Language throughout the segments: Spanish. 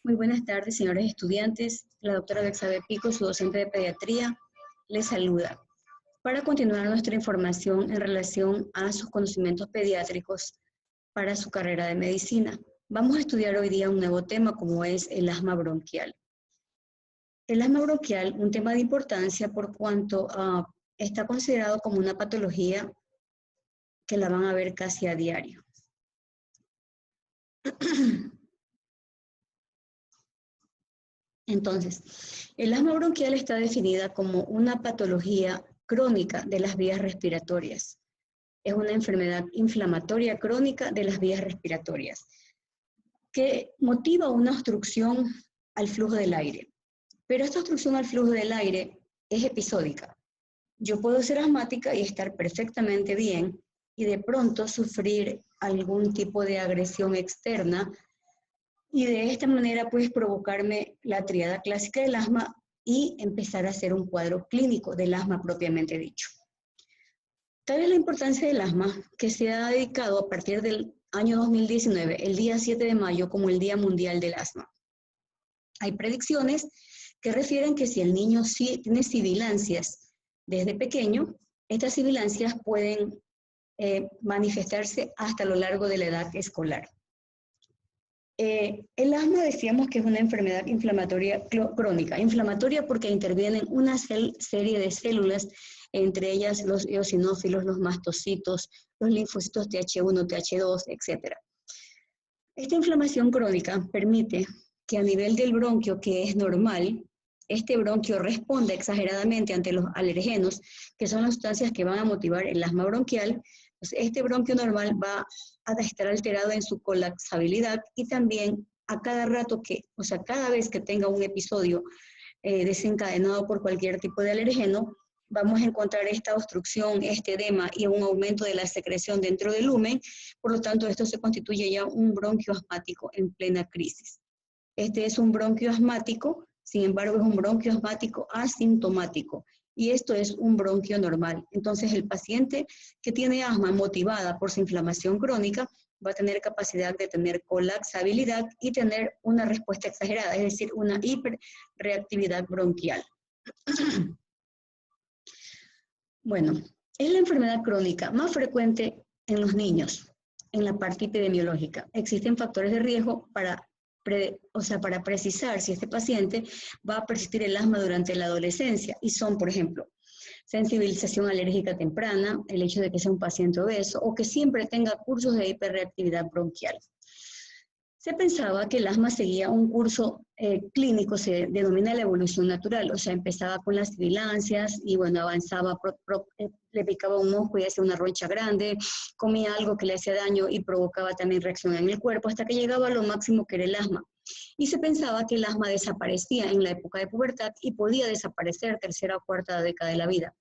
Muy buenas tardes, señores estudiantes. La doctora Bexabe Pico, su docente de pediatría, les saluda. Para continuar nuestra información en relación a sus conocimientos pediátricos para su carrera de medicina, vamos a estudiar hoy día un nuevo tema como es el asma bronquial. El asma bronquial, un tema de importancia por cuanto está considerado como una patología que la van a ver casi a diario. Entonces, el asma bronquial está definida como una patología crónica de las vías respiratorias. Es una enfermedad inflamatoria crónica de las vías respiratorias que motiva una obstrucción al flujo del aire. Pero esta obstrucción al flujo del aire es episódica. Yo puedo ser asmática y estar perfectamente bien y de pronto sufrir algún tipo de agresión externa y de esta manera pues provocarme la tríada clásica del asma y empezar a hacer un cuadro clínico del asma propiamente dicho. Tal es la importancia del asma que se ha dedicado a partir del año 2019, el día 7 de mayo, como el Día Mundial del Asma. Hay predicciones que refieren que si el niño tiene sibilancias desde pequeño, estas sibilancias pueden manifestarse hasta lo largo de la edad escolar. El asma decíamos que es una enfermedad inflamatoria crónica, inflamatoria porque intervienen una serie de células, entre ellas los eosinófilos, los mastocitos, los linfocitos TH1, TH2, etc. Esta inflamación crónica permite que a nivel del bronquio, que es normal, este bronquio responda exageradamente ante los alergenos, que son las sustancias que van a motivar el asma bronquial. Entonces, este bronquio normal va a estar alterado en su colapsabilidad y también a cada rato cada vez que tenga un episodio desencadenado por cualquier tipo de alergeno, vamos a encontrar esta obstrucción, este edema y un aumento de la secreción dentro del lumen. Por lo tanto, esto se constituye ya un bronquio asmático en plena crisis. Este es un bronquio asmático, sin embargo, es un bronquio asmático asintomático. Y esto es un bronquio normal. Entonces, el paciente que tiene asma motivada por su inflamación crónica va a tener capacidad de tener colapsabilidad y tener una respuesta exagerada, es decir, una hiperreactividad bronquial. Bueno, es la enfermedad crónica más frecuente en los niños, en la parte epidemiológica. Existen factores de riesgo para precisar si este paciente va a persistir el asma durante la adolescencia, y son, por ejemplo, sensibilización alérgica temprana, el hecho de que sea un paciente obeso o que siempre tenga cursos de hiperreactividad bronquial. Se pensaba que el asma seguía un curso clínico, se denomina la evolución natural, o sea, empezaba con las sibilancias y bueno, avanzaba, le picaba un ojo y hacía una roncha grande, comía algo que le hacía daño y provocaba también reacción en el cuerpo, hasta que llegaba a lo máximo que era el asma. Y se pensaba que el asma desaparecía en la época de pubertad y podía desaparecer tercera o cuarta década de la vida.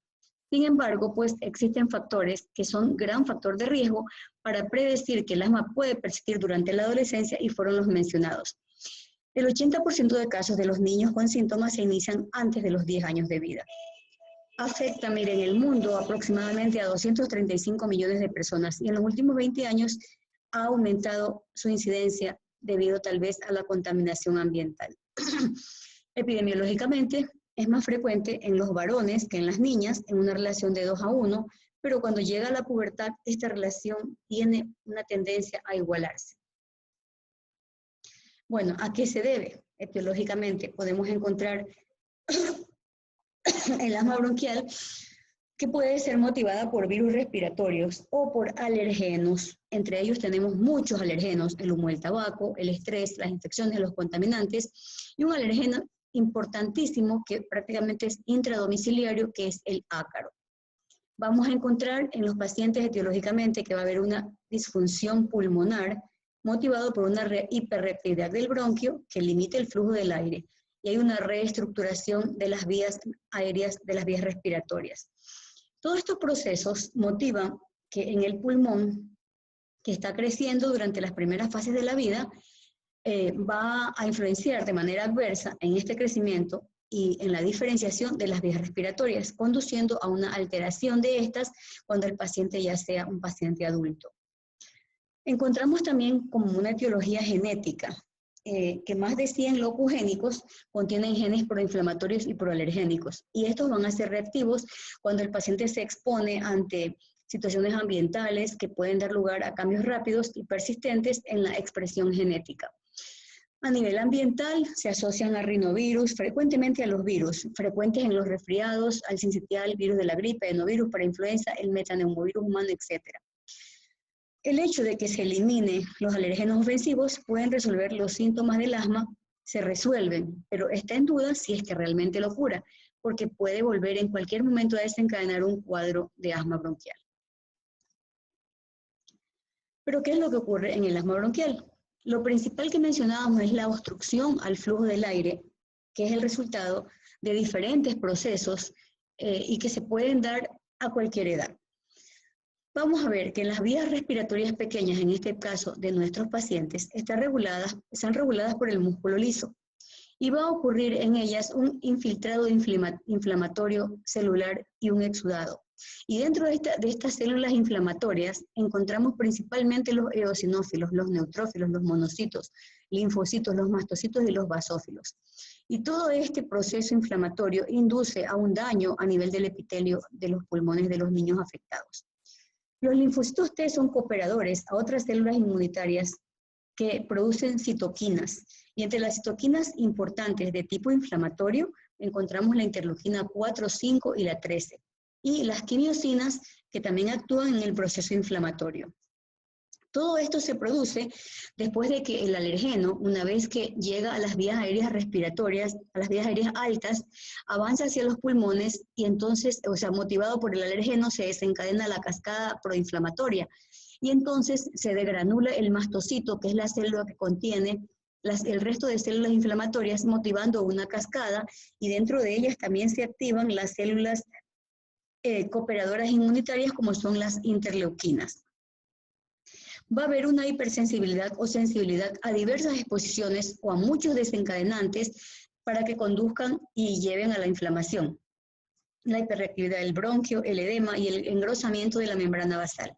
Sin embargo, pues existen factores que son gran factor de riesgo para predecir que el asma puede persistir durante la adolescencia y fueron los mencionados. El 80% de casos de los niños con síntomas se inician antes de los 10 años de vida. Afecta, miren, en el mundo aproximadamente a 235 millones de personas y en los últimos 20 años ha aumentado su incidencia debido tal vez a la contaminación ambiental. Epidemiológicamente, es más frecuente en los varones que en las niñas, en una relación de 2:1, pero cuando llega a la pubertad, esta relación tiene una tendencia a igualarse. Bueno, ¿a qué se debe? Etiológicamente podemos encontrar el asma bronquial que puede ser motivada por virus respiratorios o por alergenos. Entre ellos tenemos muchos alergenos, el humo del tabaco, el estrés, las infecciones, los contaminantes, y un alergeno importantísimo que prácticamente es intradomiciliario, que es el ácaro. Vamos a encontrar en los pacientes etiológicamente que va a haber una disfunción pulmonar motivado por una hiperreactividad del bronquio que limita el flujo del aire y hay una reestructuración de las vías aéreas, de las vías respiratorias. Todos estos procesos motivan que en el pulmón, que está creciendo durante las primeras fases de la vida, va a influenciar de manera adversa en este crecimiento y en la diferenciación de las vías respiratorias, conduciendo a una alteración de estas cuando el paciente ya sea un paciente adulto. Encontramos también como una etiología genética. que más de 100 locogénicos contienen genes proinflamatorios y proalergénicos. Y estos van a ser reactivos cuando el paciente se expone ante situaciones ambientales que pueden dar lugar a cambios rápidos y persistentes en la expresión genética. A nivel ambiental, se asocian a rinovirus, frecuentemente a los virus, frecuentes en los resfriados, al sincitial, virus de la gripe, adenovirus, para influenza, el metaneumovirus humano, etc. El hecho de que se elimine los alérgenos ofensivos pueden resolver los síntomas del asma, se resuelven, pero está en duda si es que realmente lo cura, porque puede volver en cualquier momento a desencadenar un cuadro de asma bronquial. Pero ¿qué es lo que ocurre en el asma bronquial? Lo principal que mencionábamos es la obstrucción al flujo del aire, que es el resultado de diferentes procesos y que se pueden dar a cualquier edad. Vamos a ver que las vías respiratorias pequeñas, en este caso de nuestros pacientes, están reguladas por el músculo liso y va a ocurrir en ellas un infiltrado inflamatorio celular y un exudado. Y dentro de estas células inflamatorias encontramos principalmente los eosinófilos, los neutrófilos, los monocitos, linfocitos, los mastocitos y los basófilos. Y todo este proceso inflamatorio induce a un daño a nivel del epitelio de los pulmones de los niños afectados. Los linfocitos T son cooperadores a otras células inmunitarias que producen citoquinas. Y entre las citoquinas importantes de tipo inflamatorio encontramos la interleuquina 4, 5 y la 13. Y las quimiosinas que también actúan en el proceso inflamatorio. Todo esto se produce después de que el alergeno, una vez que llega a las vías aéreas respiratorias, a las vías aéreas altas, avanza hacia los pulmones y entonces, motivado por el alergeno, se desencadena la cascada proinflamatoria. Y entonces se degranula el mastocito, que es la célula que contiene el resto de células inflamatorias, motivando una cascada, y dentro de ellas también se activan las células cooperadoras inmunitarias como son las interleuquinas. Va a haber una hipersensibilidad o sensibilidad a diversas exposiciones o a muchos desencadenantes para que conduzcan y lleven a la inflamación, la hiperreactividad del bronquio, el edema y el engrosamiento de la membrana basal.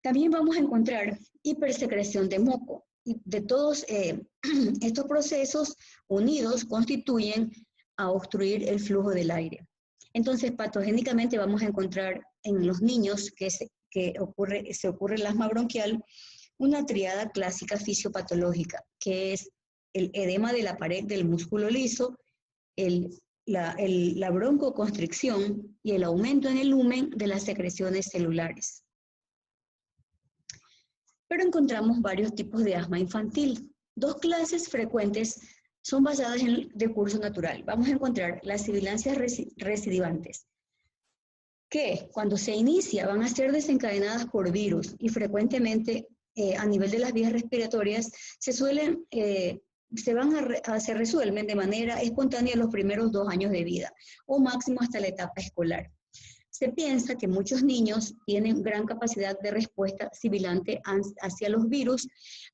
También vamos a encontrar hipersecreción de moco, y de todos estos procesos unidos constituyen a obstruir el flujo del aire. Entonces, patogénicamente vamos a encontrar en los niños se ocurre el asma bronquial una triada clásica fisiopatológica, que es el edema de la pared del músculo liso, la broncoconstricción y el aumento en el lumen de las secreciones celulares. Pero encontramos varios tipos de asma infantil. Dos clases frecuentes son basadas en el de curso natural. Vamos a encontrar las sibilancias recidivantes, que cuando se inicia van a ser desencadenadas por virus y frecuentemente a nivel de las vías respiratorias se resuelven de manera espontánea los primeros 2 años de vida o máximo hasta la etapa escolar. Se piensa que muchos niños tienen gran capacidad de respuesta sibilante hacia los virus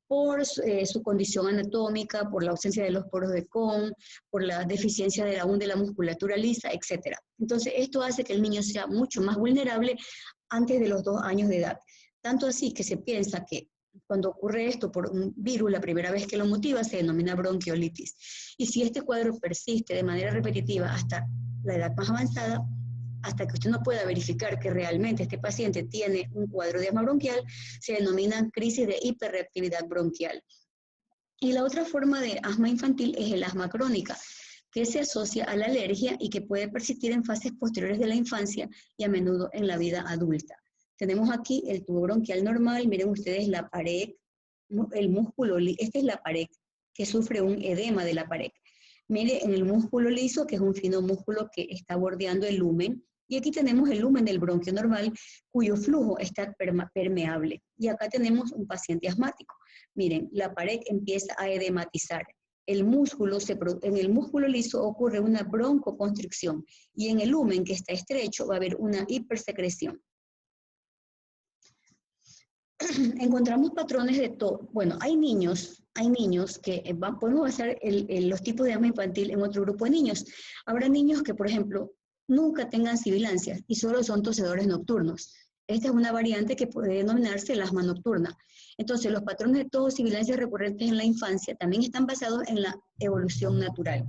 por su condición anatómica, por la ausencia de los poros de Kohn, por la deficiencia de la musculatura lisa, etc. Entonces, esto hace que el niño sea mucho más vulnerable antes de los 2 años de edad. Tanto así que se piensa que cuando ocurre esto por un virus, la primera vez que lo motiva se denomina bronquiolitis. Y si este cuadro persiste de manera repetitiva hasta la edad más avanzada, hasta que usted no pueda verificar que realmente este paciente tiene un cuadro de asma bronquial, se denomina crisis de hiperreactividad bronquial. Y la otra forma de asma infantil es el asma crónica, que se asocia a la alergia y que puede persistir en fases posteriores de la infancia y a menudo en la vida adulta. Tenemos aquí el tubo bronquial normal, miren ustedes la pared, el músculo, esta es la pared que sufre un edema de la pared. Mire, en el músculo liso, que es un fino músculo que está bordeando el lumen, y aquí tenemos el lumen del bronquio normal, cuyo flujo está permeable. Y acá tenemos un paciente asmático. Miren, la pared empieza a edematizar. En el músculo liso ocurre una broncoconstricción, y en el lumen, que está estrecho, va a haber una hipersecreción. Encontramos patrones de todo. Bueno, hay niños que podemos basar los tipos de asma infantil en otro grupo de niños. Habrá niños que, por ejemplo, nunca tengan sibilancias y solo son tosedores nocturnos. Esta es una variante que puede denominarse el asma nocturna. Entonces, los patrones de tos y sibilancias recurrentes en la infancia también están basados en la evolución natural.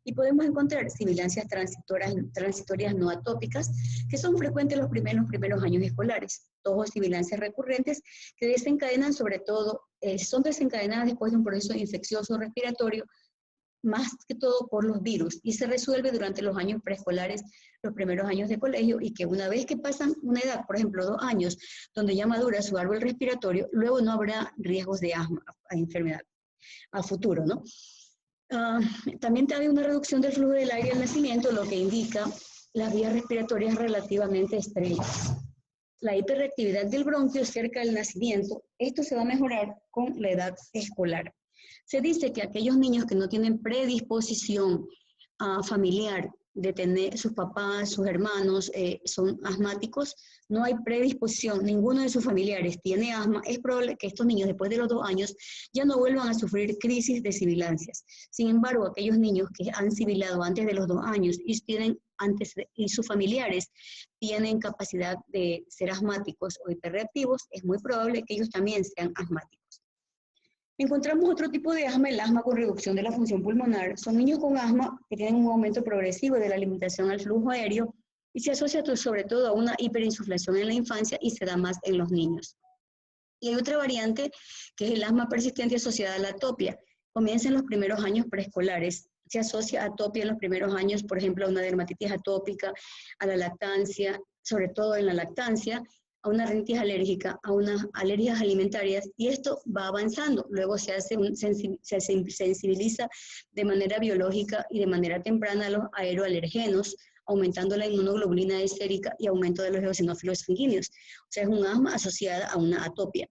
Y podemos encontrar sibilancias transitorias no atópicas, que son frecuentes los primeros años escolares. Tos o sibilancias recurrentes que desencadenan sobre todo, son desencadenadas después de un proceso infeccioso respiratorio, más que todo por los virus, y se resuelve durante los años preescolares, los primeros años de colegio, y que una vez que pasan una edad, por ejemplo 2 años, donde ya madura su árbol respiratorio, luego no habrá riesgos de asma, a enfermedad, a futuro, ¿no? También hay una reducción del flujo del aire al nacimiento, lo que indica las vías respiratorias relativamente estrechas. La hiperreactividad del bronquio cerca del nacimiento, esto se va a mejorar con la edad escolar. Se dice que aquellos niños que no tienen predisposición familiar de tener sus papás, sus hermanos son asmáticos, no hay predisposición, ninguno de sus familiares tiene asma, es probable que estos niños después de los 2 años ya no vuelvan a sufrir crisis de sibilancias. Sin embargo, aquellos niños que han sibilado antes de los 2 años y sus familiares tienen capacidad de ser asmáticos o hiperreactivos, es muy probable que ellos también sean asmáticos. Encontramos otro tipo de asma, el asma con reducción de la función pulmonar. Son niños con asma que tienen un aumento progresivo de la limitación al flujo aéreo y se asocia sobre todo a una hiperinsuflación en la infancia y se da más en los niños. Y hay otra variante que es el asma persistente asociada a la atopia. Comienza en los primeros años preescolares. Se asocia a atopia en los primeros años, por ejemplo, a una dermatitis atópica, a la lactancia, sobre todo en la lactancia, a una rinitis alérgica, a unas alergias alimentarias, y esto va avanzando. Luego se sensibiliza de manera biológica y de manera temprana a los aeroalergenos, aumentando la inmunoglobulina E sérica y aumento de los eosinófilos sanguíneos. O sea, es un asma asociada a una atopia.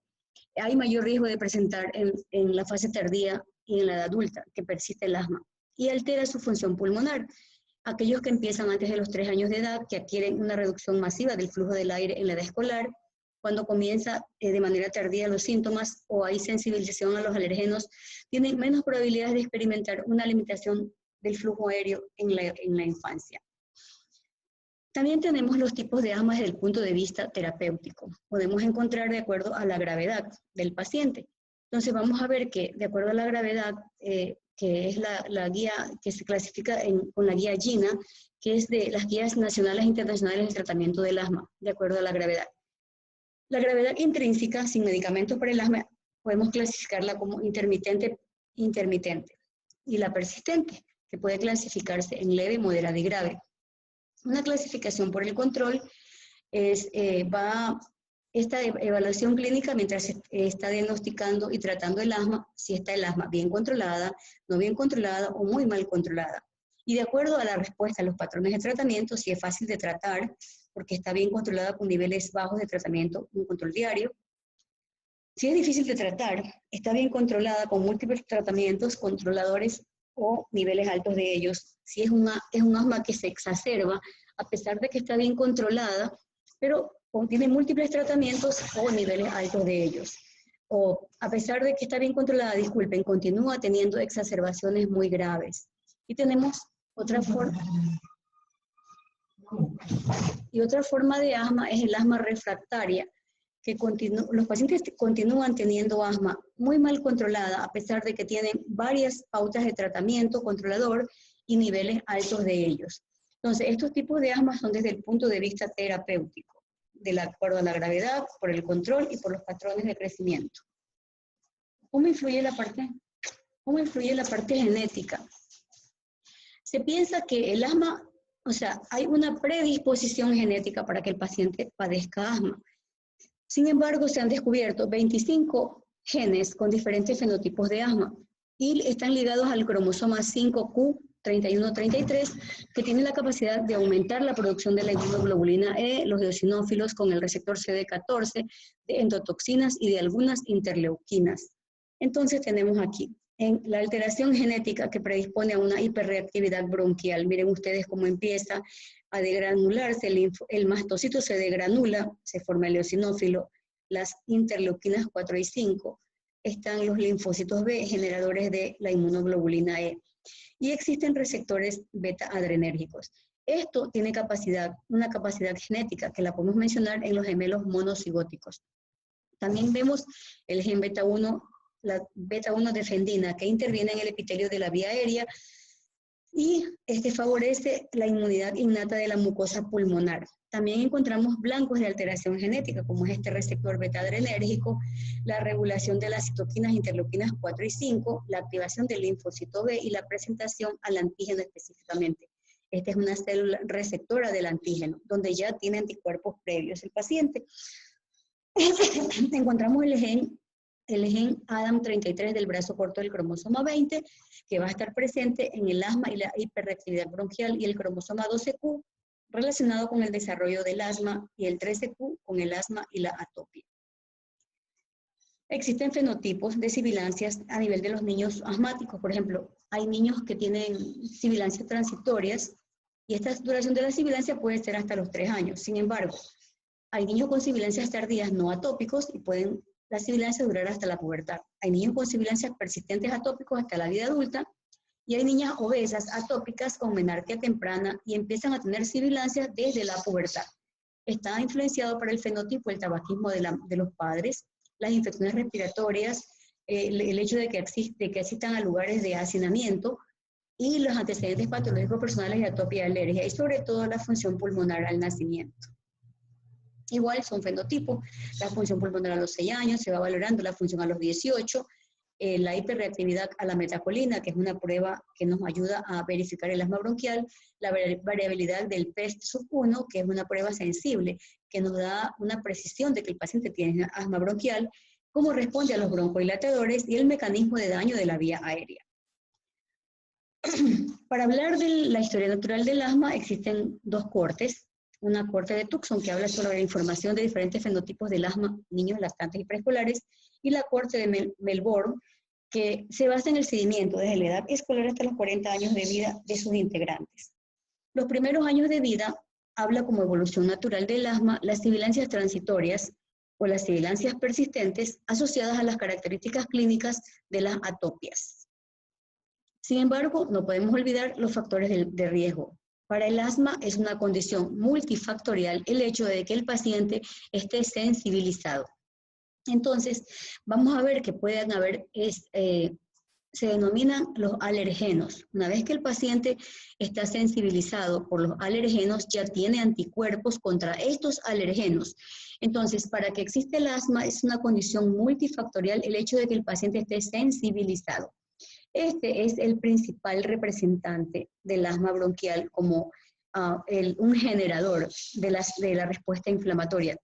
Hay mayor riesgo de presentar en la fase tardía y en la edad adulta que persiste el asma, y altera su función pulmonar. Aquellos que empiezan antes de los 3 años de edad, que adquieren una reducción masiva del flujo del aire en la edad escolar, cuando comienza de manera tardía los síntomas o hay sensibilización a los alergenos, tienen menos probabilidades de experimentar una limitación del flujo aéreo en la infancia. También tenemos los tipos de asma desde el punto de vista terapéutico. Podemos encontrar de acuerdo a la gravedad del paciente. Entonces vamos a ver que de acuerdo a la gravedad, que es la guía que se clasifica con la guía GINA, que es de las guías nacionales e internacionales de tratamiento del asma, de acuerdo a la gravedad. La gravedad intrínseca, sin medicamentos para el asma, podemos clasificarla como intermitente, y la persistente, que puede clasificarse en leve, moderada y grave. Una clasificación por el control es, esta evaluación clínica mientras se está diagnosticando y tratando el asma, si está el asma bien controlada, no bien controlada o muy mal controlada. Y de acuerdo a la respuesta a los patrones de tratamiento, si es fácil de tratar, porque está bien controlada con niveles bajos de tratamiento, un control diario. Si es difícil de tratar, está bien controlada con múltiples tratamientos controladores o niveles altos de ellos. Si es un asma que se exacerba, a pesar de que está bien controlada, pero tiene múltiples tratamientos o niveles altos de ellos. O a pesar de que está bien controlada, disculpen, continúa teniendo exacerbaciones muy graves. Y tenemos otra forma. Y otra forma de asma es el asma refractaria, que los pacientes continúan teniendo asma muy mal controlada, a pesar de que tienen varias pautas de tratamiento controlador y niveles altos de ellos. Entonces, estos tipos de asma son desde el punto de vista terapéutico, de acuerdo a la gravedad, por el control y por los patrones de crecimiento. ¿Cómo influye la parte genética? Se piensa que el asma, o sea, hay una predisposición genética para que el paciente padezca asma. Sin embargo, se han descubierto 25 genes con diferentes fenotipos de asma y están ligados al cromosoma 5q3133, que tiene la capacidad de aumentar la producción de la inmunoglobulina E, los eosinófilos con el receptor CD14, de endotoxinas y de algunas interleuquinas. Entonces tenemos aquí en la alteración genética que predispone a una hiperreactividad bronquial. Miren ustedes cómo empieza a degranularse, el mastocito se degranula, se forma el eosinófilo, las interleuquinas 4 y 5, están los linfocitos B, generadores de la inmunoglobulina E, y existen receptores beta adrenérgicos. Esto tiene una capacidad genética que la podemos mencionar en los gemelos monocigóticos. También vemos el gen beta-1, la beta-1 defendina, que interviene en el epitelio de la vía aérea y este favorece la inmunidad innata de la mucosa pulmonar. También encontramos blancos de alteración genética, como es este receptor beta-adrenérgico, la regulación de las citoquinas interleuquinas 4 y 5, la activación del linfocito B y la presentación al antígeno específicamente. Esta es una célula receptora del antígeno, donde ya tiene anticuerpos previos el paciente. Encontramos el gen ADAM33 del brazo corto del cromosoma 20, que va a estar presente en el asma y la hiperreactividad bronquial, y el cromosoma 12Q relacionado con el desarrollo del asma, y el 13Q con el asma y la atopia. Existen fenotipos de sibilancias a nivel de los niños asmáticos. Por ejemplo, hay niños que tienen sibilancias transitorias, y esta duración de la sibilancia puede ser hasta los 3 años. Sin embargo, hay niños con sibilancias tardías no atópicos y pueden la sibilancia durar hasta la pubertad. Hay niños con sibilancias persistentes atópicos hasta la vida adulta, y hay niñas obesas atópicas con menarquia temprana y empiezan a tener sibilancias desde la pubertad. Está influenciado por el fenotipo, el tabaquismo de los padres, las infecciones respiratorias, el hecho de que asistan a lugares de hacinamiento y los antecedentes patológicos personales de atopia y alergia, y sobre todo la función pulmonar al nacimiento. Igual son fenotipos, la función pulmonar a los 6 años, se va valorando la función a los 18, la hiperreactividad a la metacolina, que es una prueba que nos ayuda a verificar el asma bronquial, la variabilidad del PEST-1, que es una prueba sensible, que nos da una precisión de que el paciente tiene asma bronquial, cómo responde a los broncodilatadores y el mecanismo de daño de la vía aérea. Para hablar de la historia natural del asma, existen 2 cortes. Una corte de Tucson, que habla sobre la información de diferentes fenotipos del asma, niños lactantes y preescolares, y la corte de Melbourne, que se basa en el seguimiento desde la edad escolar hasta los 40 años de vida de sus integrantes. Los primeros años de vida habla como evolución natural del asma las sibilancias transitorias o las sibilancias persistentes asociadas a las características clínicas de las atopias. Sin embargo, no podemos olvidar los factores de riesgo. Para el asma es una condición multifactorial el hecho de que el paciente esté sensibilizado. Entonces, vamos a ver que pueden haber, se denominan los alergenos. Una vez que el paciente está sensibilizado por los alergenos, ya tiene anticuerpos contra estos alergenos. Entonces, para que exista el asma es una condición multifactorial el hecho de que el paciente esté sensibilizado. Este es el principal representante del asma bronquial como un generador de la respuesta inflamatoria,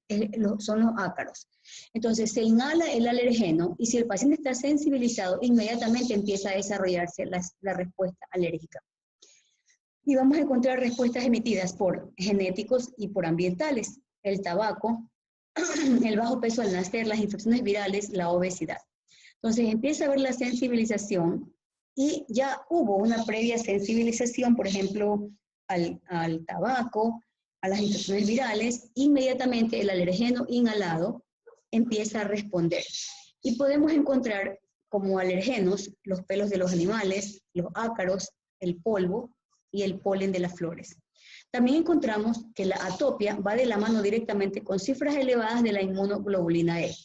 son los ácaros. Entonces se inhala el alergeno y si el paciente está sensibilizado, inmediatamente empieza a desarrollarse la respuesta alérgica. Y vamos a encontrar respuestas emitidas por genéticos y por ambientales: el tabaco, el bajo peso al nacer, las infecciones virales, la obesidad. Entonces empieza a haber la sensibilización y ya hubo una previa sensibilización, por ejemplo, al tabaco, a las infecciones virales. Inmediatamente el alergeno inhalado empieza a responder. Y podemos encontrar como alergenos los pelos de los animales, los ácaros, el polvo y el polen de las flores. También encontramos que la atopia va de la mano directamente con cifras elevadas de la inmunoglobulina E.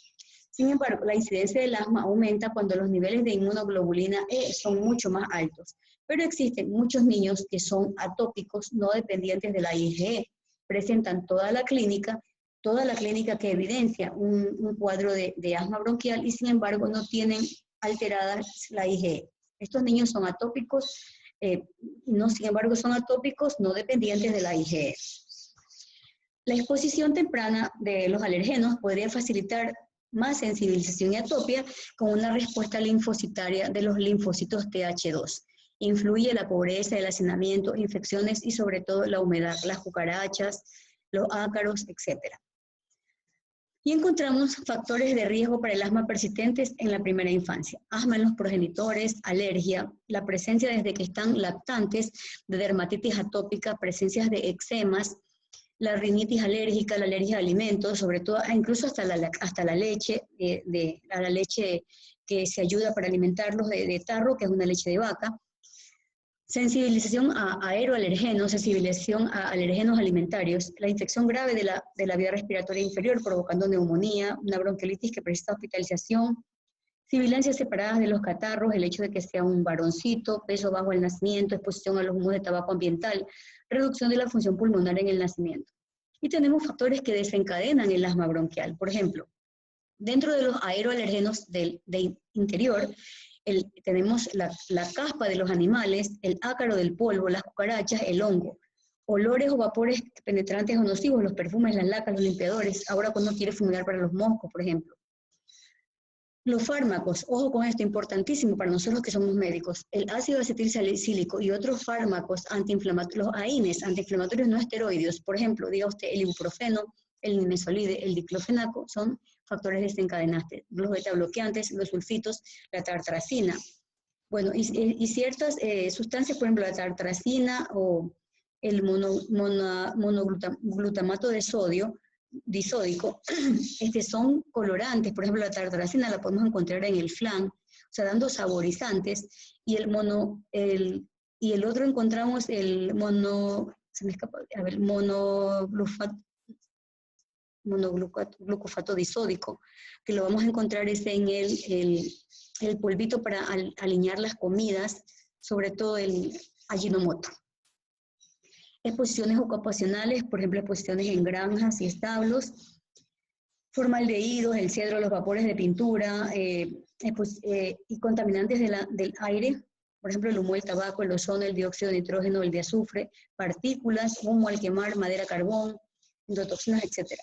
Sin embargo, la incidencia del asma aumenta cuando los niveles de inmunoglobulina E son mucho más altos, pero existen muchos niños que son atópicos no dependientes de la IgE, presentan toda la clínica que evidencia un cuadro de asma bronquial y sin embargo no tienen alterada la IgE. Estos niños son atópicos, sin embargo son atópicos no dependientes de la IgE. La exposición temprana de los alergenos podría facilitar más sensibilización y atopia con una respuesta linfocitaria de los linfocitos TH2. Influye la pobreza, el hacinamiento, infecciones y sobre todo la humedad, las cucarachas, los ácaros, etc. Y encontramos factores de riesgo para el asma persistentes en la primera infancia. Asma en los progenitores, alergia, la presencia desde que están lactantes de dermatitis atópica, presencias de eczemas, la rinitis alérgica, la alergia a alimentos, sobre todo, incluso hasta la leche, la leche que se ayuda para alimentarlos de tarro, que es una leche de vaca. Sensibilización a aeroalergenos, sensibilización a alergenos alimentarios, la infección grave de la vía respiratoria inferior provocando neumonía, una bronquiolitis que precisa hospitalización, sibilancias separadas de los catarros, el hecho de que sea un varoncito, peso bajo al nacimiento, exposición a los humos de tabaco ambiental, reducción de la función pulmonar en el nacimiento. Y tenemos factores que desencadenan el asma bronquial. Por ejemplo, dentro de los aeroalergenos de interior, tenemos la caspa de los animales, el ácaro del polvo, las cucarachas, el hongo. Olores o vapores penetrantes o nocivos, los perfumes, las lacas, los limpiadores. Ahora cuando quiere fumigar para los moscos, por ejemplo. Los fármacos, ojo con esto, importantísimo para nosotros que somos médicos. El ácido acetilsalicílico y otros fármacos antiinflamatorios, los AINES, antiinflamatorios no esteroideos, por ejemplo, diga usted el ibuprofeno, el nimesolide, el diclofenaco, son factores desencadenantes. Los betabloqueantes, los sulfitos, la tartrazina. Bueno, y ciertas sustancias, por ejemplo, la tartrazina o el monoglutamato de sodio, disódico, son colorantes, por ejemplo la tartrazina la podemos encontrar en el flan, o sea, dando saborizantes, y el otro encontramos el monoglucofato disódico, que lo vamos a encontrar en el polvito para alinear las comidas, sobre todo el Ajinomoto. Exposiciones ocupacionales, por ejemplo, exposiciones en granjas y establos, formaldehídos, el cedro, los vapores de pintura, y contaminantes del aire, por ejemplo, el humo del tabaco, el ozono, el dióxido de nitrógeno, el de azufre, partículas, humo al quemar, madera, carbón, endotoxinas, etc.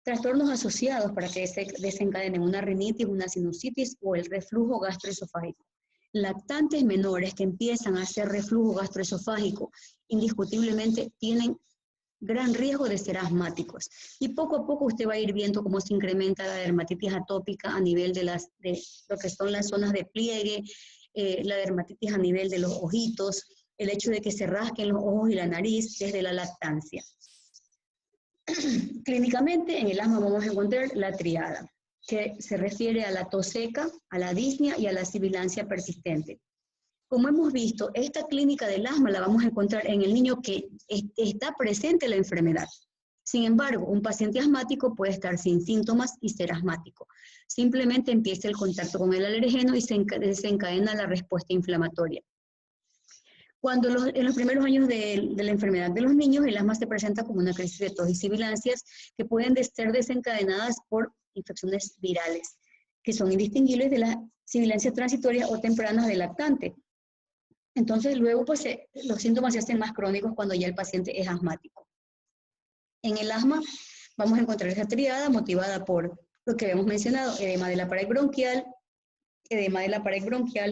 Trastornos asociados para que desencadenen una rinitis, una sinusitis o el reflujo gastroesofágico. Lactantes menores que empiezan a hacer reflujo gastroesofágico indiscutiblemente tienen gran riesgo de ser asmáticos. Y poco a poco usted va a ir viendo cómo se incrementa la dermatitis atópica a nivel de lo que son las zonas de pliegue, la dermatitis a nivel de los ojitos, el hecho de que se rasquen los ojos y la nariz desde la lactancia. Clínicamente, en el asma vamos a encontrar la triada, que se refiere a la tos seca, a la disnea y a la sibilancia persistente. Como hemos visto, esta clínica del asma la vamos a encontrar en el niño que está presente la enfermedad. Sin embargo, un paciente asmático puede estar sin síntomas y ser asmático. Simplemente empieza el contacto con el alergeno y se desencadena la respuesta inflamatoria. Cuando en los primeros años de la enfermedad de los niños, el asma se presenta como una crisis de tos y sibilancias que pueden ser desencadenadas por infecciones virales, que son indistinguibles de las sibilancias transitorias o tempranas del lactante. Entonces, luego, pues, los síntomas se hacen más crónicos cuando ya el paciente es asmático. En el asma vamos a encontrar esa triada motivada por lo que habíamos mencionado, edema de la pared bronquial,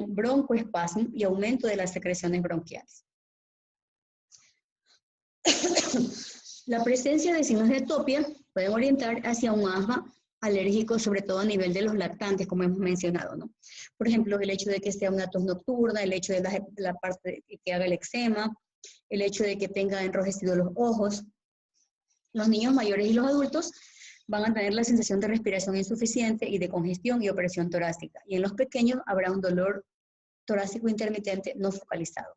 broncoespasmo y aumento de las secreciones bronquiales. La presencia de signos de atopia pueden orientar hacia un asma alérgico, sobre todo a nivel de los lactantes, como hemos mencionado, ¿no? Por ejemplo, el hecho de que sea una tos nocturna, el hecho de la parte que haga el eczema, el hecho de que tenga enrojecidos los ojos. Los niños mayores y los adultos van a tener la sensación de respiración insuficiente y de congestión y opresión torácica. Y en los pequeños habrá un dolor torácico intermitente no focalizado.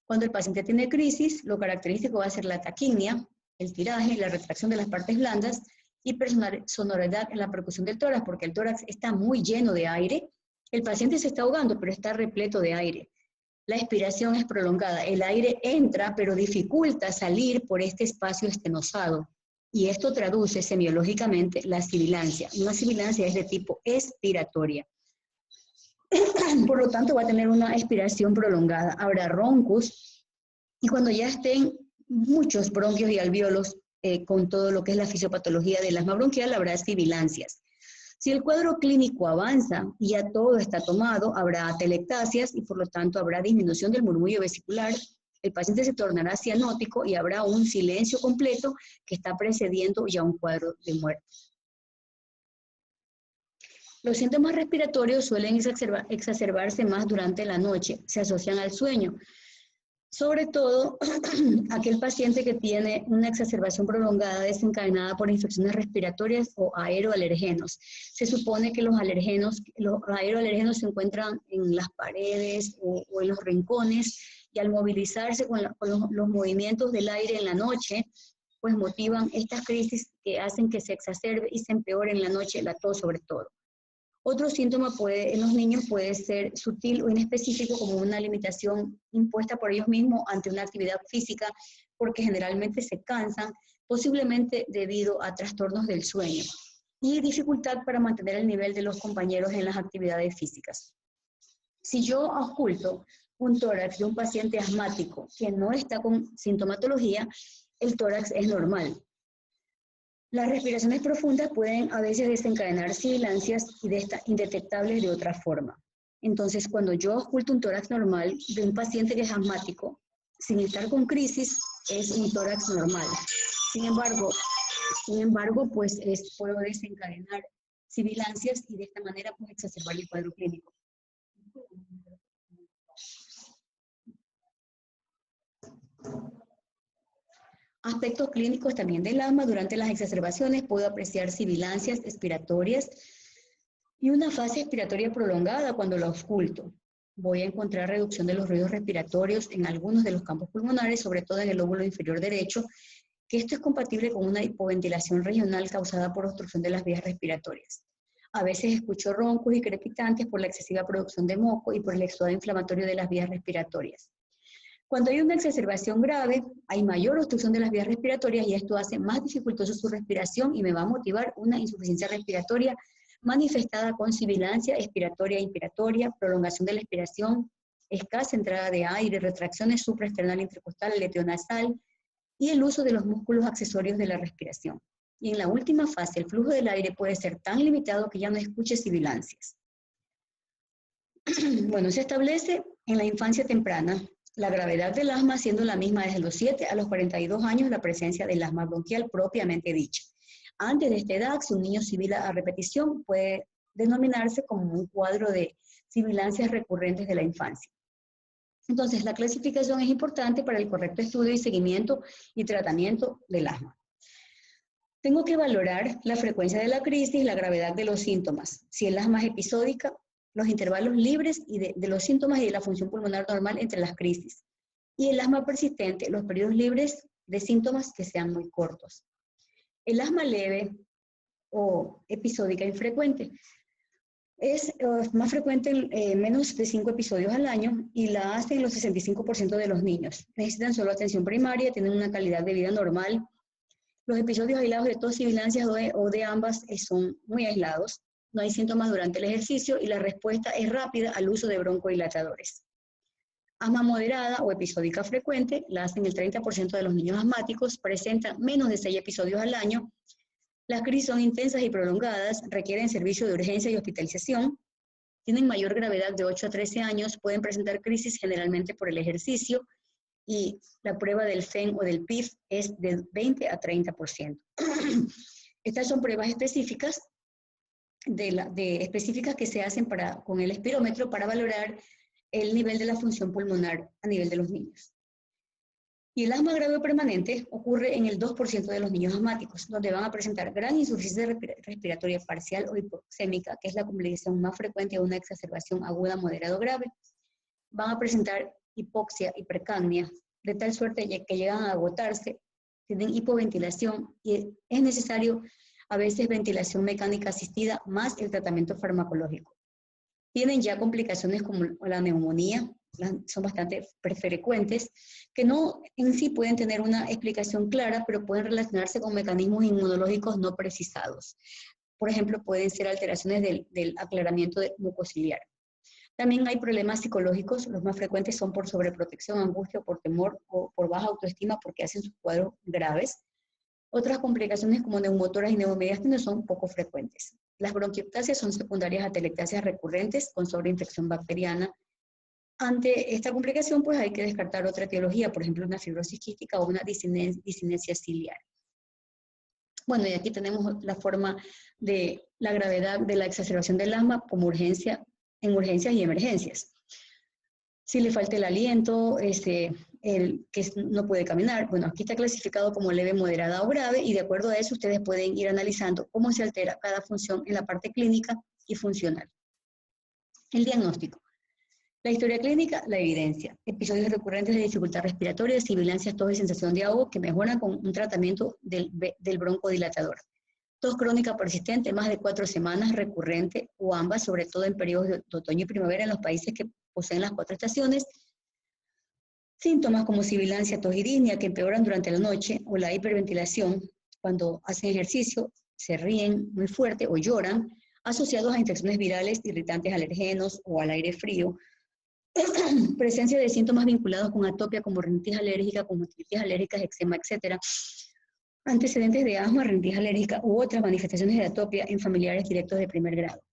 Cuando el paciente tiene crisis, lo característico va a ser la taquimia, el tiraje, la retracción de las partes blandas y sonoridad en la percusión del tórax, porque el tórax está muy lleno de aire. El paciente se está ahogando, pero está repleto de aire. La expiración es prolongada. El aire entra, pero dificulta salir por este espacio estenosado. Y esto traduce semiológicamente la sibilancia. Una sibilancia es de tipo expiratoria. Por lo tanto, va a tener una expiración prolongada. Habrá roncos. Y cuando ya estén muchos bronquios y alvéolos, con todo lo que es la fisiopatología del asma bronquial, habrá sibilancias. Si el cuadro clínico avanza y ya todo está tomado, habrá atelectasias y por lo tanto habrá disminución del murmullo vesicular, el paciente se tornará cianótico y habrá un silencio completo que está precediendo ya un cuadro de muerte. Los síntomas respiratorios suelen exacerbarse más durante la noche, se asocian al sueño. Sobre todo, aquel paciente que tiene una exacerbación prolongada desencadenada por infecciones respiratorias o aeroalergenos. Se supone que los aeroalergenos se encuentran en las paredes o en los rincones y al movilizarse con los movimientos del aire en la noche, pues motivan estas crisis que hacen que se exacerbe y se empeore en la noche la tos sobre todo. Otro síntoma en los niños puede ser sutil o inespecífico, como una limitación impuesta por ellos mismos ante una actividad física, porque generalmente se cansan, posiblemente debido a trastornos del sueño, y dificultad para mantener el nivel de los compañeros en las actividades físicas. Si yo oculto un tórax de un paciente asmático que no está con sintomatología, el tórax es normal. Las respiraciones profundas pueden a veces desencadenar sibilancias indetectables de otra forma. Entonces, cuando yo oculto un tórax normal de un paciente que es asmático, sin estar con crisis, es un tórax normal. Sin embargo, pues puedo desencadenar sibilancias y de esta manera pues exacerbar el cuadro clínico. Aspectos clínicos también del asma. Durante las exacerbaciones puedo apreciar sibilancias expiratorias y una fase expiratoria prolongada cuando la ausculto. Voy a encontrar reducción de los ruidos respiratorios en algunos de los campos pulmonares, sobre todo en el lóbulo inferior derecho, que esto es compatible con una hipoventilación regional causada por obstrucción de las vías respiratorias. A veces escucho roncos y crepitantes por la excesiva producción de moco y por el exudado inflamatorio de las vías respiratorias. Cuando hay una exacerbación grave, hay mayor obstrucción de las vías respiratorias y esto hace más dificultoso su respiración y me va a motivar una insuficiencia respiratoria manifestada con sibilancia expiratoria e inspiratoria, prolongación de la expiración, escasa entrada de aire, retracciones supraesternal intercostal, aleteo nasal y el uso de los músculos accesorios de la respiración. Y en la última fase, el flujo del aire puede ser tan limitado que ya no escuche sibilancias. Bueno, se establece en la infancia temprana la gravedad del asma siendo la misma desde los 7 a los 42 años la presencia del asma bronquial propiamente dicha. Antes de esta edad, si un niño sibila a repetición, puede denominarse como un cuadro de sibilancias recurrentes de la infancia. Entonces, la clasificación es importante para el correcto estudio y seguimiento y tratamiento del asma. Tengo que valorar la frecuencia de la crisis, la gravedad de los síntomas. Si el asma es episódica, los intervalos libres y de los síntomas y de la función pulmonar normal entre las crisis. Y el asma persistente, los periodos libres de síntomas que sean muy cortos. El asma leve o episódica infrecuente es más frecuente en menos de 5 episodios al año y la hacen los 65% de los niños. Necesitan solo atención primaria, tienen una calidad de vida normal. Los episodios aislados de tos, sibilancias o de ambas son muy aislados. No hay síntomas durante el ejercicio y la respuesta es rápida al uso de broncodilatadores. Asma moderada o episódica frecuente la hacen el 30% de los niños asmáticos, presentan menos de 6 episodios al año. Las crisis son intensas y prolongadas, requieren servicio de urgencia y hospitalización, tienen mayor gravedad de 8 a 13 años, pueden presentar crisis generalmente por el ejercicio y la prueba del FEN o del PIF es de 20 a 30%. Estas son pruebas específicas específicas que se hacen con el espirómetro para valorar el nivel de la función pulmonar a nivel de los niños. Y el asma grave o permanente ocurre en el 2% de los niños asmáticos, donde van a presentar gran insuficiencia respiratoria parcial o hipoxémica, que es la complicación más frecuente de una exacerbación aguda, moderada o grave. Van a presentar hipoxia, hipercapnia, de tal suerte que llegan a agotarse, tienen hipoventilación y es necesario a veces ventilación mecánica asistida más el tratamiento farmacológico. Tienen ya complicaciones como la neumonía, son bastante frecuentes, que no en sí pueden tener una explicación clara, pero pueden relacionarse con mecanismos inmunológicos no precisados. Por ejemplo, pueden ser alteraciones del aclaramiento mucociliar. También hay problemas psicológicos, los más frecuentes son por sobreprotección, angustia, por temor o por baja autoestima porque hacen sus cuadros graves. Otras complicaciones como neumotoras y neumomediástenos son poco frecuentes. Las bronquiectasias son secundarias a telectasias recurrentes con sobreinfección bacteriana. Ante esta complicación, pues hay que descartar otra etiología, por ejemplo, una fibrosis quística o una disinencia ciliar. Bueno, y aquí tenemos la forma de la gravedad de la exacerbación del asma como urgencia, en urgencias y emergencias. Si le falta el aliento, que no puede caminar, bueno, aquí está clasificado como leve, moderada o grave, y de acuerdo a eso ustedes pueden ir analizando cómo se altera cada función en la parte clínica y funcional. El diagnóstico. La historia clínica, la evidencia. Episodios recurrentes de dificultad respiratoria, sibilancias, tos y sensación de ahogo que mejoran con un tratamiento del broncodilatador. Tos crónica persistente, más de 4 semanas, recurrente o ambas, sobre todo en periodos de otoño y primavera en los países que poseen las 4 estaciones. Síntomas como sibilancia, tos y disnea que empeoran durante la noche, o la hiperventilación cuando hacen ejercicio, se ríen muy fuerte o lloran, asociados a infecciones virales, irritantes alergenos o al aire frío. Presencia de síntomas vinculados con atopia como rinitis alérgica, conjuntivitis alérgicas, eczema, etc. Antecedentes de asma, rinitis alérgica u otras manifestaciones de atopia en familiares directos de primer grado.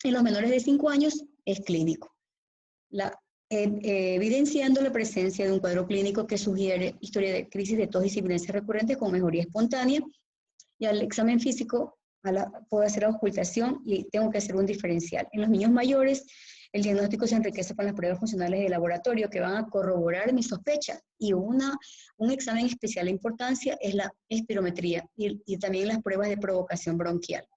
En los menores de 5 años es clínico, evidenciando la presencia de un cuadro clínico que sugiere historia de crisis de tos y sibilancias recurrentes con mejoría espontánea, y al examen físico puedo hacer ocultación y tengo que hacer un diferencial. En los niños mayores, el diagnóstico se enriquece con las pruebas funcionales de laboratorio que van a corroborar mi sospecha, y un examen especial de importancia es la espirometría y también las pruebas de provocación bronquial.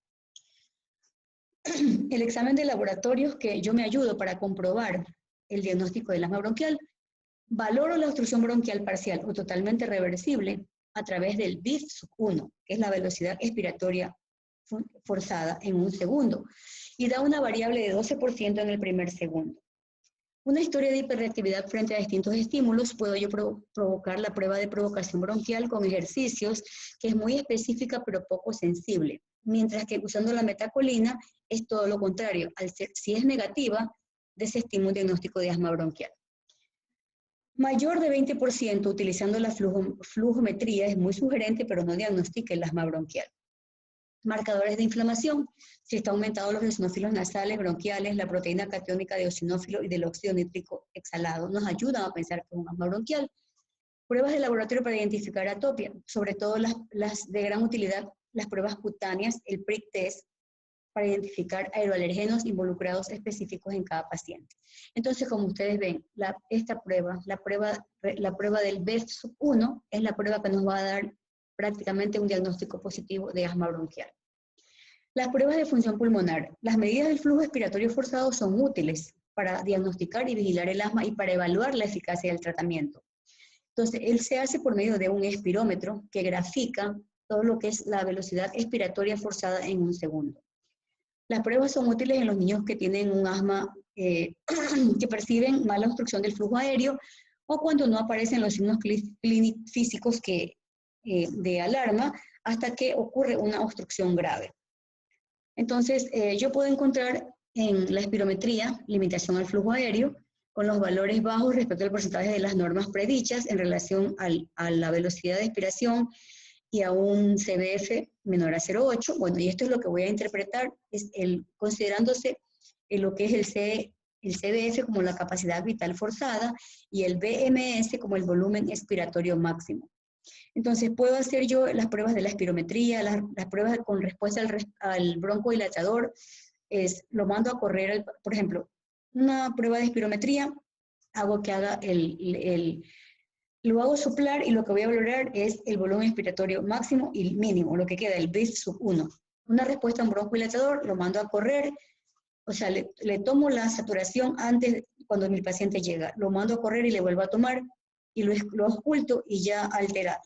El examen de laboratorios que yo me ayudo para comprobar el diagnóstico del asma bronquial, valoro la obstrucción bronquial parcial o totalmente reversible a través del BIF-1, que es la velocidad expiratoria forzada en un segundo, y da una variable de 12% en el primer segundo. Una historia de hiperreactividad frente a distintos estímulos, puedo yo provocar la prueba de provocación bronquial con ejercicios, que es muy específica pero poco sensible, mientras que usando la metacolina es todo lo contrario. Si es negativa, desestimo un diagnóstico de asma bronquial. Mayor de 20% utilizando la flujometría es muy sugerente, pero no diagnostica el asma bronquial. Marcadores de inflamación. Si está aumentado los eosinófilos nasales, bronquiales, la proteína catiónica de eosinófilo y del óxido nítrico exhalado nos ayudan a pensar que es un asma bronquial. Pruebas de laboratorio para identificar atopia, sobre todo las de gran utilidad, las pruebas cutáneas, el prick test, para identificar aeroalergenos involucrados específicos en cada paciente. Entonces, como ustedes ven, esta prueba, la prueba del BEF-1 es la prueba que nos va a dar prácticamente un diagnóstico positivo de asma bronquial. Las pruebas de función pulmonar. Las medidas del flujo expiratorio forzado son útiles para diagnosticar y vigilar el asma y para evaluar la eficacia del tratamiento. Entonces, él se hace por medio de un espirómetro que grafica todo lo que es la velocidad expiratoria forzada en un segundo. Las pruebas son útiles en los niños que tienen un asma, que perciben mala obstrucción del flujo aéreo, o cuando no aparecen los signos físicos de alarma hasta que ocurre una obstrucción grave. Entonces, yo puedo encontrar en la espirometría limitación al flujo aéreo con los valores bajos respecto al porcentaje de las normas predichas en relación a la velocidad de expiración y a un CBF menor a 0,8. Bueno, y esto es lo que voy a interpretar, es considerándose lo que es el CBF como la capacidad vital forzada y el BMS como el volumen expiratorio máximo. Entonces, puedo hacer yo las pruebas de la espirometría, las pruebas con respuesta al broncodilatador, lo mando a correr, por ejemplo, una prueba de espirometría, hago que haga lo hago soplar y lo que voy a valorar es el volumen expiratorio máximo y mínimo, lo que queda, el BIF-1. Una respuesta a un broncodilatador, lo mando a correr, o sea, le tomo la saturación antes, cuando mi paciente llega, lo mando a correr y le vuelvo a tomar, y lo oculto y ya altera,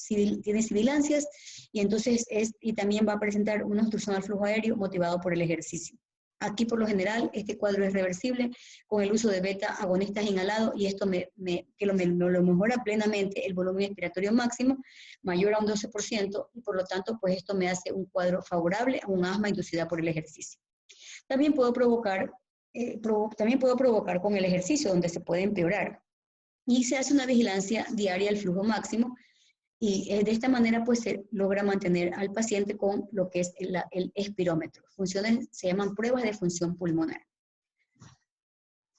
tiene sibilancias, y entonces y también va a presentar una obstrucción al flujo aéreo motivado por el ejercicio. Aquí, por lo general, este cuadro es reversible con el uso de beta-agonistas inhalados, y esto lo mejora plenamente el volumen expiratorio máximo, mayor a un 12%, y por lo tanto, pues esto me hace un cuadro favorable a un asma inducida por el ejercicio. También puedo provocar con el ejercicio, donde se puede empeorar. Y se hace una vigilancia diaria del flujo máximo, y de esta manera pues se logra mantener al paciente con lo que es el espirómetro. Funciones se llaman pruebas de función pulmonar.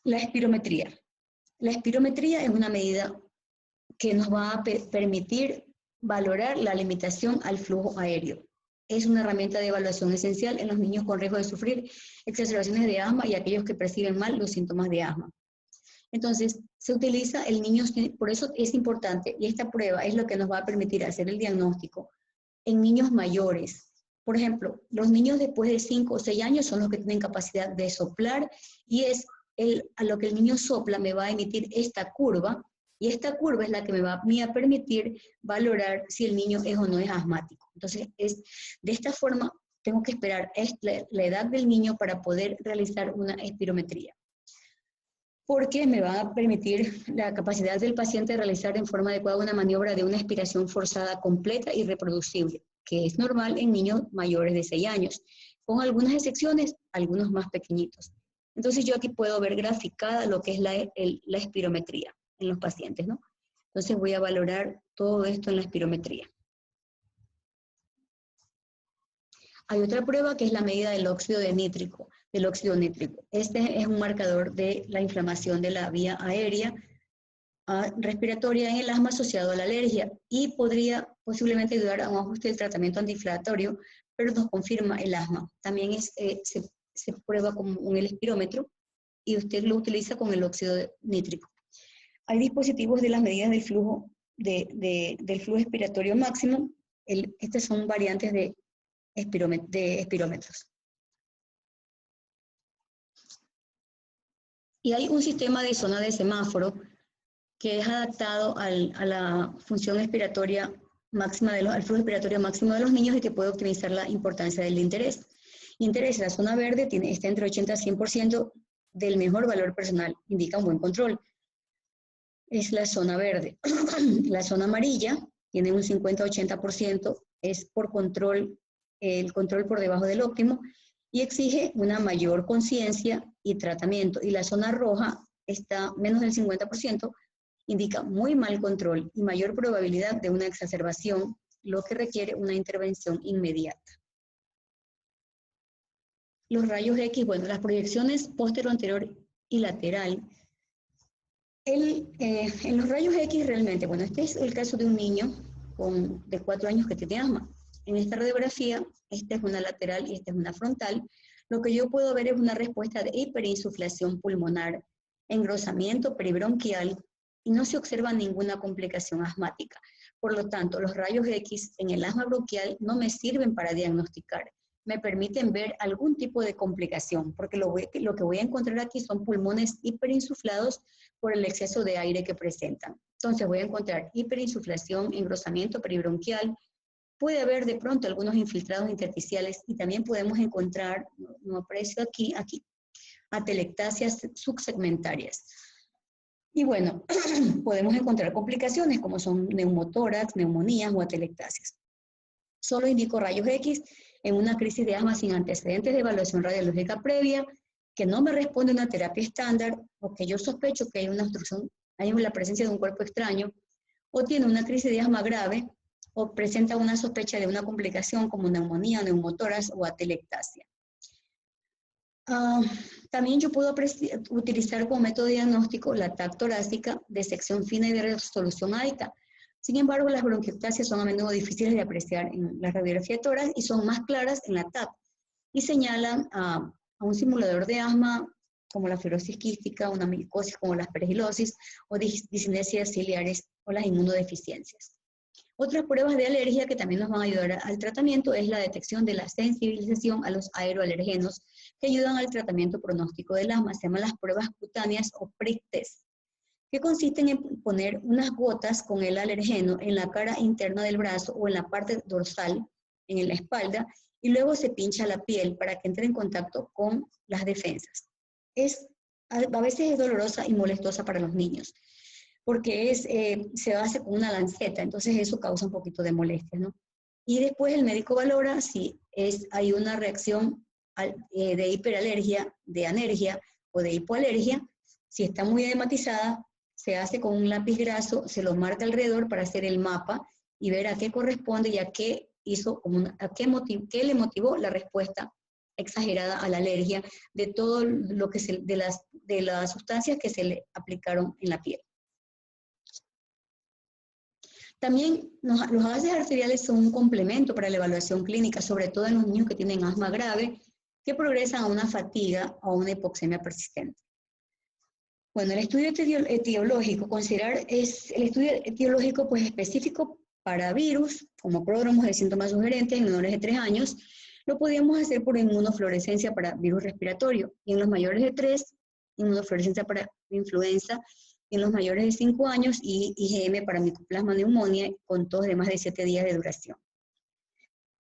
La espirometría. La espirometría es una medida que nos va a permitir valorar la limitación al flujo aéreo. Es una herramienta de evaluación esencial en los niños con riesgo de sufrir exacerbaciones de asma y aquellos que perciben mal los síntomas de asma. Entonces, se utiliza por eso es importante, y esta prueba es lo que nos va a permitir hacer el diagnóstico en niños mayores. Por ejemplo, los niños después de 5 o 6 años son los que tienen capacidad de soplar, y es a lo que el niño sopla me va a emitir esta curva, y esta curva es la que me va a mí a permitir valorar si el niño es o no es asmático. Entonces, de esta forma, tengo que esperar la edad del niño para poder realizar una espirometría, porque me va a permitir la capacidad del paciente de realizar en forma adecuada una maniobra de una expiración forzada completa y reproducible, que es normal en niños mayores de 6 años, con algunas excepciones, algunos más pequeñitos. Entonces yo aquí puedo ver graficada lo que es la espirometría en los pacientes, ¿no? Entonces voy a valorar todo esto en la espirometría. Hay otra prueba que es la medida del óxido nítrico. Este es un marcador de la inflamación de la vía aérea respiratoria en el asma asociado a la alergia, y podría posiblemente ayudar a un ajuste del tratamiento antiinflamatorio, pero nos confirma el asma. También se prueba con el espirómetro y usted lo utiliza con el óxido nítrico. Hay dispositivos de las medidas del flujo, del flujo expiratorio máximo. Estas son variantes de espirómetros. Y hay un sistema de zona de semáforo que es adaptado a la función expiratoria máxima, al flujo expiratorio máximo de los niños, y que puede optimizar la importancia del interés. La zona verde está entre 80 y 100% del mejor valor personal, indica un buen control. Es la zona verde. La zona amarilla tiene un 50-80%, es por control, el control por debajo del óptimo, y exige una mayor conciencia y tratamiento. Y la zona roja está menos del 50%, indica muy mal control y mayor probabilidad de una exacerbación, lo que requiere una intervención inmediata. Los rayos X, bueno, las proyecciones póstero, anterior y lateral. En los rayos X realmente, bueno, este es el caso de un niño de 4 años que tiene asma. En esta radiografía, esta es una lateral y esta es una frontal. Lo que yo puedo ver es una respuesta de hiperinsuflación pulmonar, engrosamiento peribronquial, y no se observa ninguna complicación asmática. Por lo tanto, los rayos X en el asma bronquial no me sirven para diagnosticar. Me permiten ver algún tipo de complicación, porque lo que voy a encontrar aquí son pulmones hiperinsuflados por el exceso de aire que presentan. Entonces voy a encontrar hiperinsuflación, engrosamiento peribronquial, puede haber de pronto algunos infiltrados intersticiales, y también podemos encontrar, no aparece aquí, atelectasias subsegmentarias. Y bueno, podemos encontrar complicaciones como son neumotórax, neumonías o atelectasias. Solo indico rayos X en una crisis de asma sin antecedentes de evaluación radiológica previa, que no me responde a una terapia estándar, o que yo sospecho que hay una obstrucción, hay la presencia de un cuerpo extraño, o tiene una crisis de asma grave, o presenta una sospecha de una complicación como neumonía, neumotórax o atelectasia. También yo puedo utilizar como método diagnóstico la TAC torácica de sección fina y de resolución alta. Sin embargo, las bronquiectasias son a menudo difíciles de apreciar en la radiografía de tórax y son más claras en la TAC, y señalan a un simulador de asma como la fibrosis quística, una micosis como la aspergilosis o discinesias ciliares o las inmunodeficiencias. Otras pruebas de alergia que también nos van a ayudar al tratamiento es la detección de la sensibilización a los aeroalergenos, que ayudan al tratamiento pronóstico del asma. Se llaman las pruebas cutáneas o prick test, que consisten en poner unas gotas con el alergeno en la cara interna del brazo o en la parte dorsal, en la espalda, y luego se pincha la piel para que entre en contacto con las defensas. A veces es dolorosa y molestosa para los niños, porque se hace con una lanceta, entonces eso causa un poquito de molestia, ¿no? Y después el médico valora si hay una reacción de hiperalergia, de anergia o de hipoalergia. Si está muy edematizada, se hace con un lápiz graso, se lo marca alrededor para hacer el mapa y ver a qué corresponde y a qué qué le motivó la respuesta exagerada a la alergia de todo lo que de las sustancias que se le aplicaron en la piel. También los gases arteriales son un complemento para la evaluación clínica, sobre todo en los niños que tienen asma grave, que progresan a una fatiga o a una hipoxemia persistente. Bueno, el estudio etiológico, el estudio etiológico pues específico para virus, como pródromos de síntomas sugerentes en menores de 3 años, lo podíamos hacer por inmunofluorescencia para virus respiratorio, y en los mayores de 3 inmunofluorescencia para influenza en los mayores de 5 años y IgM para micoplasma neumonía con tos de más de 7 días de duración.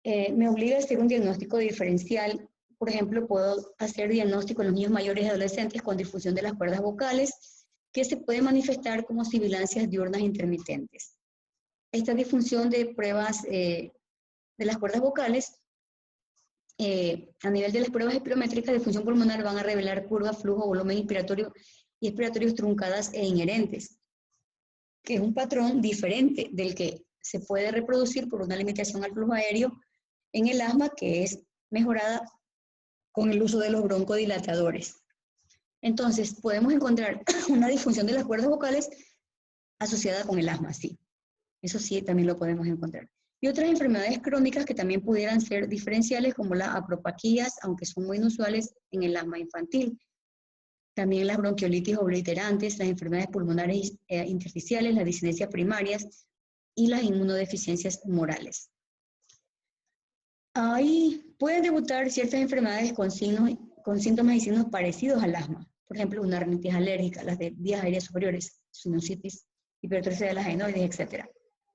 Me obliga a hacer un diagnóstico diferencial. Por ejemplo, puedo hacer diagnóstico en los niños mayores y adolescentes con difusión de las cuerdas vocales, que se puede manifestar como sibilancias diurnas intermitentes. Esta disfunción de pruebas de las cuerdas vocales, a nivel de las pruebas espirométricas de función pulmonar, van a revelar curva, flujo, volumen inspiratorio y expiratorios truncadas e inherentes, que es un patrón diferente del que se puede reproducir por una limitación al flujo aéreo en el asma, que es mejorada con el uso de los broncodilatadores. Entonces, podemos encontrar una disfunción de las cuerdas vocales asociada con el asma, sí. Eso sí, también lo podemos encontrar. Y otras enfermedades crónicas que también pudieran ser diferenciales, como las apropaquías, aunque son muy inusuales en el asma infantil. También las bronquiolitis obliterantes, las enfermedades pulmonares intersticiales, las disinencias primarias y las inmunodeficiencias humorales. Ahí pueden debutar ciertas enfermedades con síntomas y signos parecidos al asma. Por ejemplo, una rinitis alérgica, las de vías aéreas superiores, sinusitis, hipertrofia de las adenoides, etc.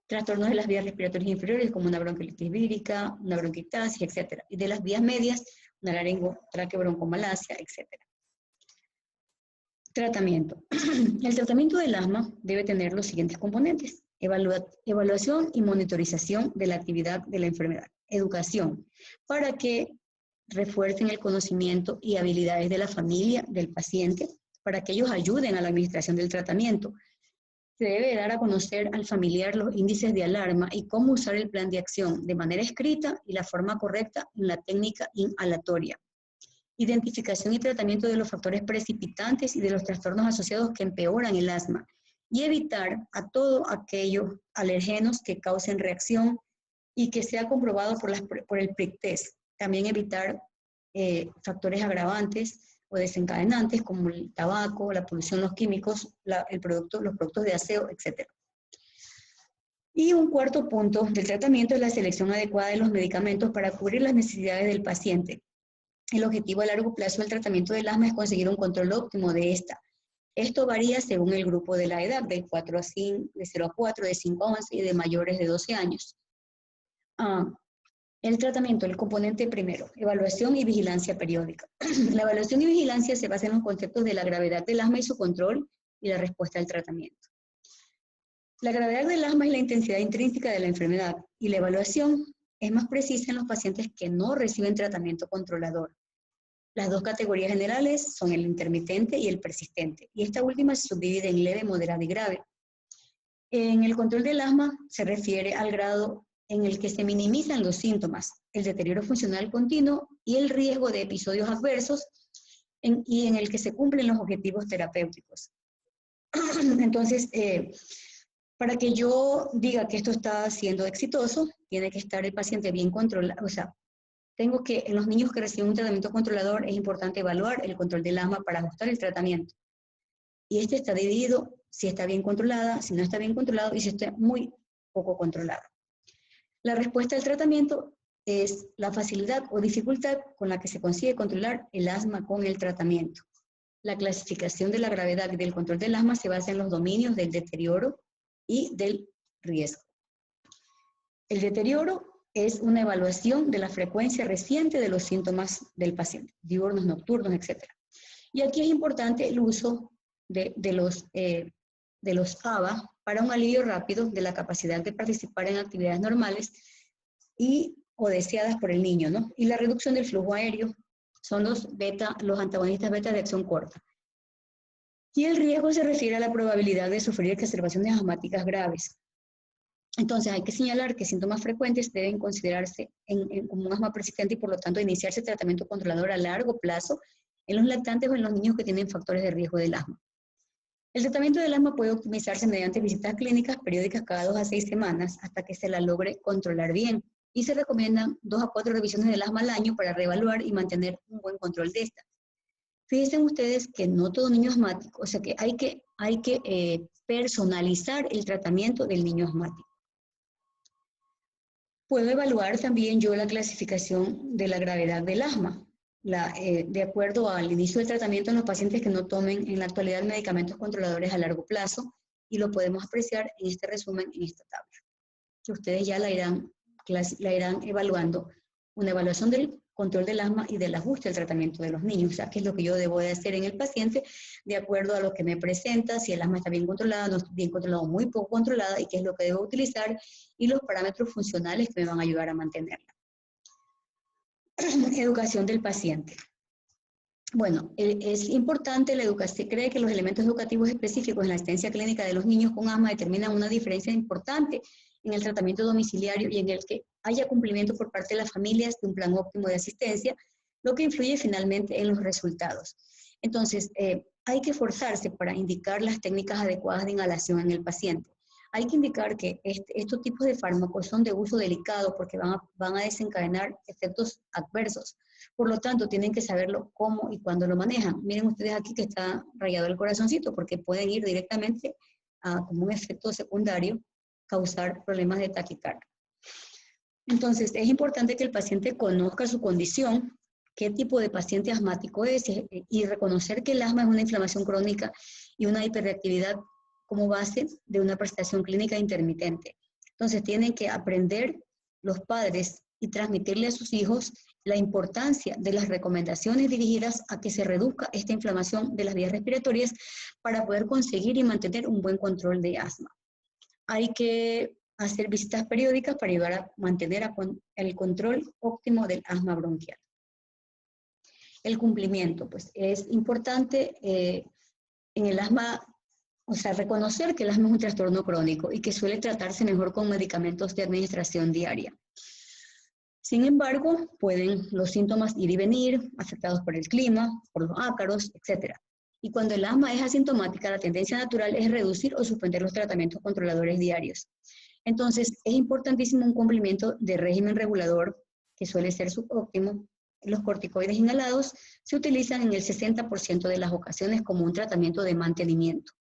Trastornos de las vías respiratorias inferiores, como una bronquiolitis vírica, una bronquiectasis, etc. Y de las vías medias, una laringotraqueobroncomalacia, etc. Tratamiento. El tratamiento del asma debe tener los siguientes componentes: evaluación y monitorización de la actividad de la enfermedad. Educación, para que refuercen el conocimiento y habilidades de la familia, del paciente, para que ellos ayuden a la administración del tratamiento. Se debe dar a conocer al familiar los índices de alarma y cómo usar el plan de acción de manera escrita y la forma correcta en la técnica inhalatoria. Identificación y tratamiento de los factores precipitantes y de los trastornos asociados que empeoran el asma, y evitar a todos aquellos alergenos que causen reacción y que sea comprobado por el prick test. También evitar factores agravantes o desencadenantes como el tabaco, la polución, los químicos, los productos de aseo, etc. Y un cuarto punto del tratamiento es la selección adecuada de los medicamentos para cubrir las necesidades del paciente. El objetivo a largo plazo del tratamiento del asma es conseguir un control óptimo de esta. Esto varía según el grupo de la edad, de 0 a 4, de 5 a 11 y de mayores de 12 años. El tratamiento, el componente primero, evaluación y vigilancia periódica. La evaluación y vigilancia se basa en los conceptos de la gravedad del asma y su control y la respuesta al tratamiento. La gravedad del asma es la intensidad intrínseca de la enfermedad y la evaluación es más precisa en los pacientes que no reciben tratamiento controlador. Las dos categorías generales son el intermitente y el persistente, y esta última se subdivide en leve, moderada y grave. En el control del asma se refiere al grado en el que se minimizan los síntomas, el deterioro funcional continuo y el riesgo de episodios adversos, y en el que se cumplen los objetivos terapéuticos. Entonces, para que yo diga que esto está siendo exitoso, tiene que estar el paciente bien controlado. O sea, en los niños que reciben un tratamiento controlador es importante evaluar el control del asma para ajustar el tratamiento. Y este está dividido si está bien controlada, si no está bien controlado y si está muy poco controlado. La respuesta al tratamiento es la facilidad o dificultad con la que se consigue controlar el asma con el tratamiento. La clasificación de la gravedad y del control del asma se basa en los dominios del deterioro y del riesgo. El deterioro es una evaluación de la frecuencia reciente de los síntomas del paciente, diurnos, nocturnos, etc. Y aquí es importante el uso de los ABA para un alivio rápido de la capacidad de participar en actividades normales o deseadas por el niño, ¿no? Y la reducción del flujo aéreo son los antagonistas beta de acción corta. Y el riesgo se refiere a la probabilidad de sufrir exacerbaciones asmáticas graves. Entonces hay que señalar que síntomas frecuentes deben considerarse como un asma persistente y por lo tanto iniciarse tratamiento controlador a largo plazo en los lactantes o en los niños que tienen factores de riesgo del asma. El tratamiento del asma puede optimizarse mediante visitas clínicas periódicas cada 2 a 6 semanas hasta que se la logre controlar bien. Y se recomiendan 2 a 4 revisiones del asma al año para reevaluar y mantener un buen control de esta. Fíjense ustedes que no todo niño asmático, o sea que hay que personalizar el tratamiento del niño asmático. Puedo evaluar también yo la clasificación de la gravedad del asma. de acuerdo al inicio del tratamiento en los pacientes que no tomen en la actualidad medicamentos controladores a largo plazo, y lo podemos apreciar en este resumen, en esta tabla, que ustedes ya la irán evaluando, una evaluación del control del asma y del ajuste al tratamiento de los niños, o sea, qué es lo que yo debo de hacer en el paciente de acuerdo a lo que me presenta, si el asma está bien controlada, no está bien controlada o muy poco controlada, y qué es lo que debo utilizar, y los parámetros funcionales que me van a ayudar a mantenerla. Educación del paciente. Bueno, es importante la educación. Se cree que los elementos educativos específicos en la asistencia clínica de los niños con asma determinan una diferencia importante en el tratamiento domiciliario y en el que haya cumplimiento por parte de las familias de un plan óptimo de asistencia, lo que influye finalmente en los resultados. Entonces, hay que esforzarse para indicar las técnicas adecuadas de inhalación en el paciente. Hay que indicar que estos tipos de fármacos son de uso delicado porque van a desencadenar efectos adversos. Por lo tanto, tienen que saberlo cómo y cuándo lo manejan. Miren ustedes aquí que está rayado el corazoncito porque pueden ir directamente a, como un efecto secundario, causar problemas de taquicardia. Entonces, es importante que el paciente conozca su condición, qué tipo de paciente asmático es, y reconocer que el asma es una inflamación crónica y una hiperreactividad como base de una presentación clínica intermitente. Entonces, tienen que aprender los padres y transmitirle a sus hijos la importancia de las recomendaciones dirigidas a que se reduzca esta inflamación de las vías respiratorias para poder conseguir y mantener un buen control de asma. Hay que hacer visitas periódicas para ayudar a mantener el control óptimo del asma bronquial. El cumplimiento, pues es importante en el asma, o sea, reconocer que el asma es un trastorno crónico y que suele tratarse mejor con medicamentos de administración diaria. Sin embargo, pueden los síntomas ir y venir, afectados por el clima, por los ácaros, etc. Y cuando el asma es asintomática, la tendencia natural es reducir o suspender los tratamientos controladores diarios. Entonces, es importantísimo un cumplimiento de régimen regulador, que suele ser subóptimo. Los corticoides inhalados se utilizan en el 60% de las ocasiones como un tratamiento de mantenimiento.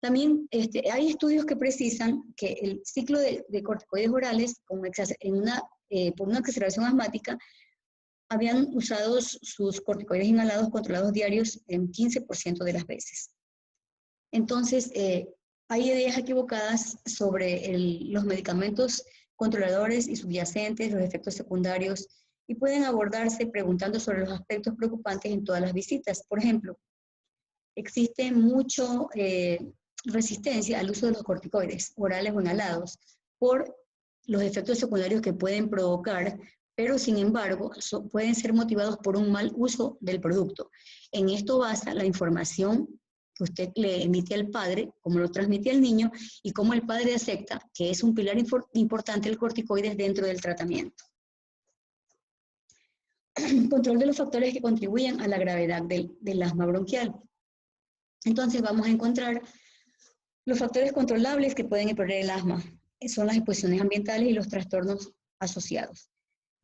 También hay estudios que precisan que el ciclo de corticoides orales por una exacerbación asmática habían usado sus corticoides inhalados controlados diarios en 15% de las veces. Entonces, hay ideas equivocadas sobre los medicamentos controladores y subyacentes, los efectos secundarios, y pueden abordarse preguntando sobre los aspectos preocupantes en todas las visitas. Por ejemplo, existe mucha resistencia al uso de los corticoides orales o inhalados por los efectos secundarios que pueden provocar, pero sin embargo pueden ser motivados por un mal uso del producto. En esto basa la información que usted le emite al padre, cómo lo transmite al niño y cómo el padre acepta que es un pilar importante el corticoides dentro del tratamiento. Control de los factores que contribuyen a la gravedad del asma bronquial. Entonces vamos a encontrar los factores controlables que pueden empeorar el asma. Son las exposiciones ambientales y los trastornos asociados.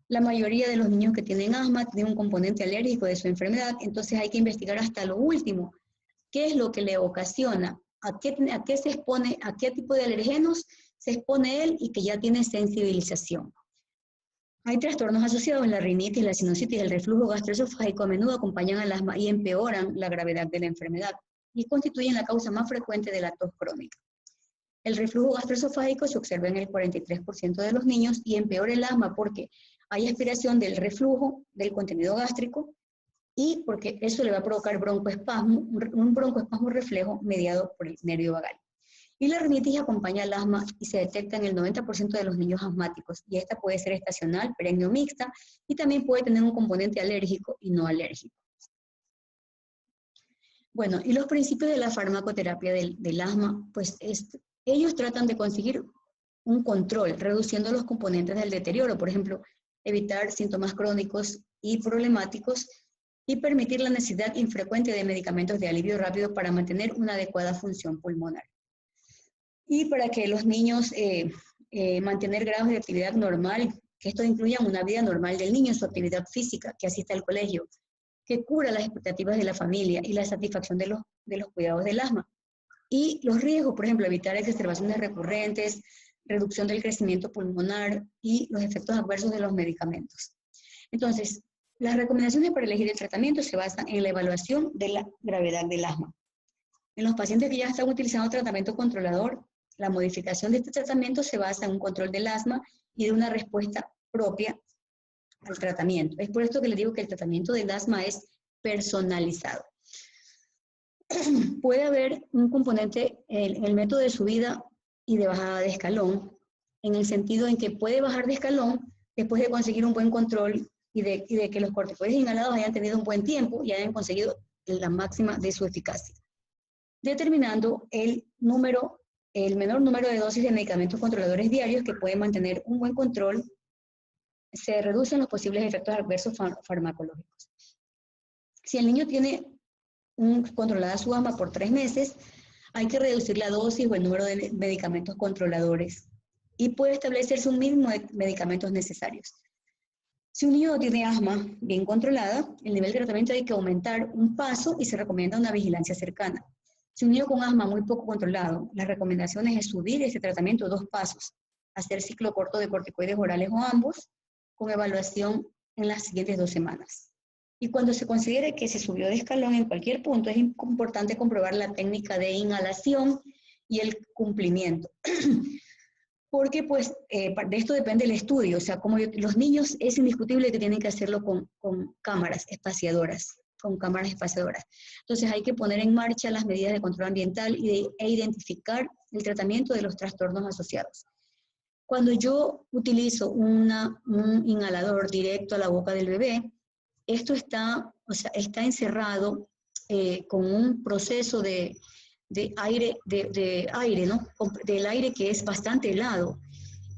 La mayoría de los niños que tienen asma tienen un componente alérgico de su enfermedad, entonces hay que investigar hasta lo último. ¿Qué es lo que le ocasiona? ¿A qué se expone? ¿A qué tipo de alergenos se expone él y que ya tiene sensibilización? Hay trastornos asociados, la rinitis, la sinusitis, el reflujo gastroesofágico a menudo acompañan al asma y empeoran la gravedad de la enfermedad y constituyen la causa más frecuente de la tos crónica. El reflujo gastroesofágico se observa en el 43% de los niños y empeora el asma porque hay aspiración del reflujo, del contenido gástrico, y porque eso le va a provocar broncoespasmo, un broncoespasmo reflejo mediado por el nervio vagal. Y la rinitis acompaña al asma y se detecta en el 90% de los niños asmáticos, y esta puede ser estacional, perenne o mixta, y también puede tener un componente alérgico y no alérgico. Bueno, y los principios de la farmacoterapia del asma, pues ellos tratan de conseguir un control, reduciendo los componentes del deterioro, por ejemplo, evitar síntomas crónicos y problemáticos y permitir la necesidad infrecuente de medicamentos de alivio rápido para mantener una adecuada función pulmonar. Y para que los niños mantener grados de actividad normal, que esto incluya una vida normal del niño, su actividad física, que asista al colegio, que cubra las expectativas de la familia y la satisfacción de los cuidados del asma. Y los riesgos, por ejemplo, evitar exacerbaciones recurrentes, reducción del crecimiento pulmonar y los efectos adversos de los medicamentos. Entonces, Las recomendaciones para elegir el tratamiento se basan en la evaluación de la gravedad del asma. En los pacientes que ya están utilizando tratamiento controlador, la modificación de este tratamiento se basa en un control del asma y de una respuesta propia al tratamiento. Es por esto que les digo que el tratamiento del asma es personalizado. Puede haber un componente en el método de subida y de bajada de escalón, en el sentido en que puede bajar de escalón después de conseguir un buen control y de que los corticoides inhalados hayan tenido un buen tiempo y hayan conseguido la máxima de su eficacia, determinando el menor número de dosis de medicamentos controladores diarios que pueden mantener un buen control. Se reducen los posibles efectos adversos farmacológicos. Si el niño tiene controlada su asma por 3 meses, hay que reducir la dosis o el número de medicamentos controladores y puede establecerse un mínimo de medicamentos necesarios. Si un niño no tiene asma bien controlada, el nivel de tratamiento hay que aumentar un paso y se recomienda una vigilancia cercana. Si un niño con asma muy poco controlado, las recomendaciones es subir este tratamiento 2 pasos, hacer ciclo corto de corticoides orales o ambos, con evaluación en las siguientes 2 semanas. Y cuando se considere que se subió de escalón en cualquier punto, es importante comprobar la técnica de inhalación y el cumplimiento. Porque pues de esto depende el estudio, o sea, como los niños es indiscutible que tienen que hacerlo con cámaras espaciadoras, Entonces hay que poner en marcha las medidas de control ambiental e identificar el tratamiento de los trastornos asociados. Cuando yo utilizo un inhalador directo a la boca del bebé, esto está encerrado con un proceso de aire, ¿no? Del aire que es bastante helado.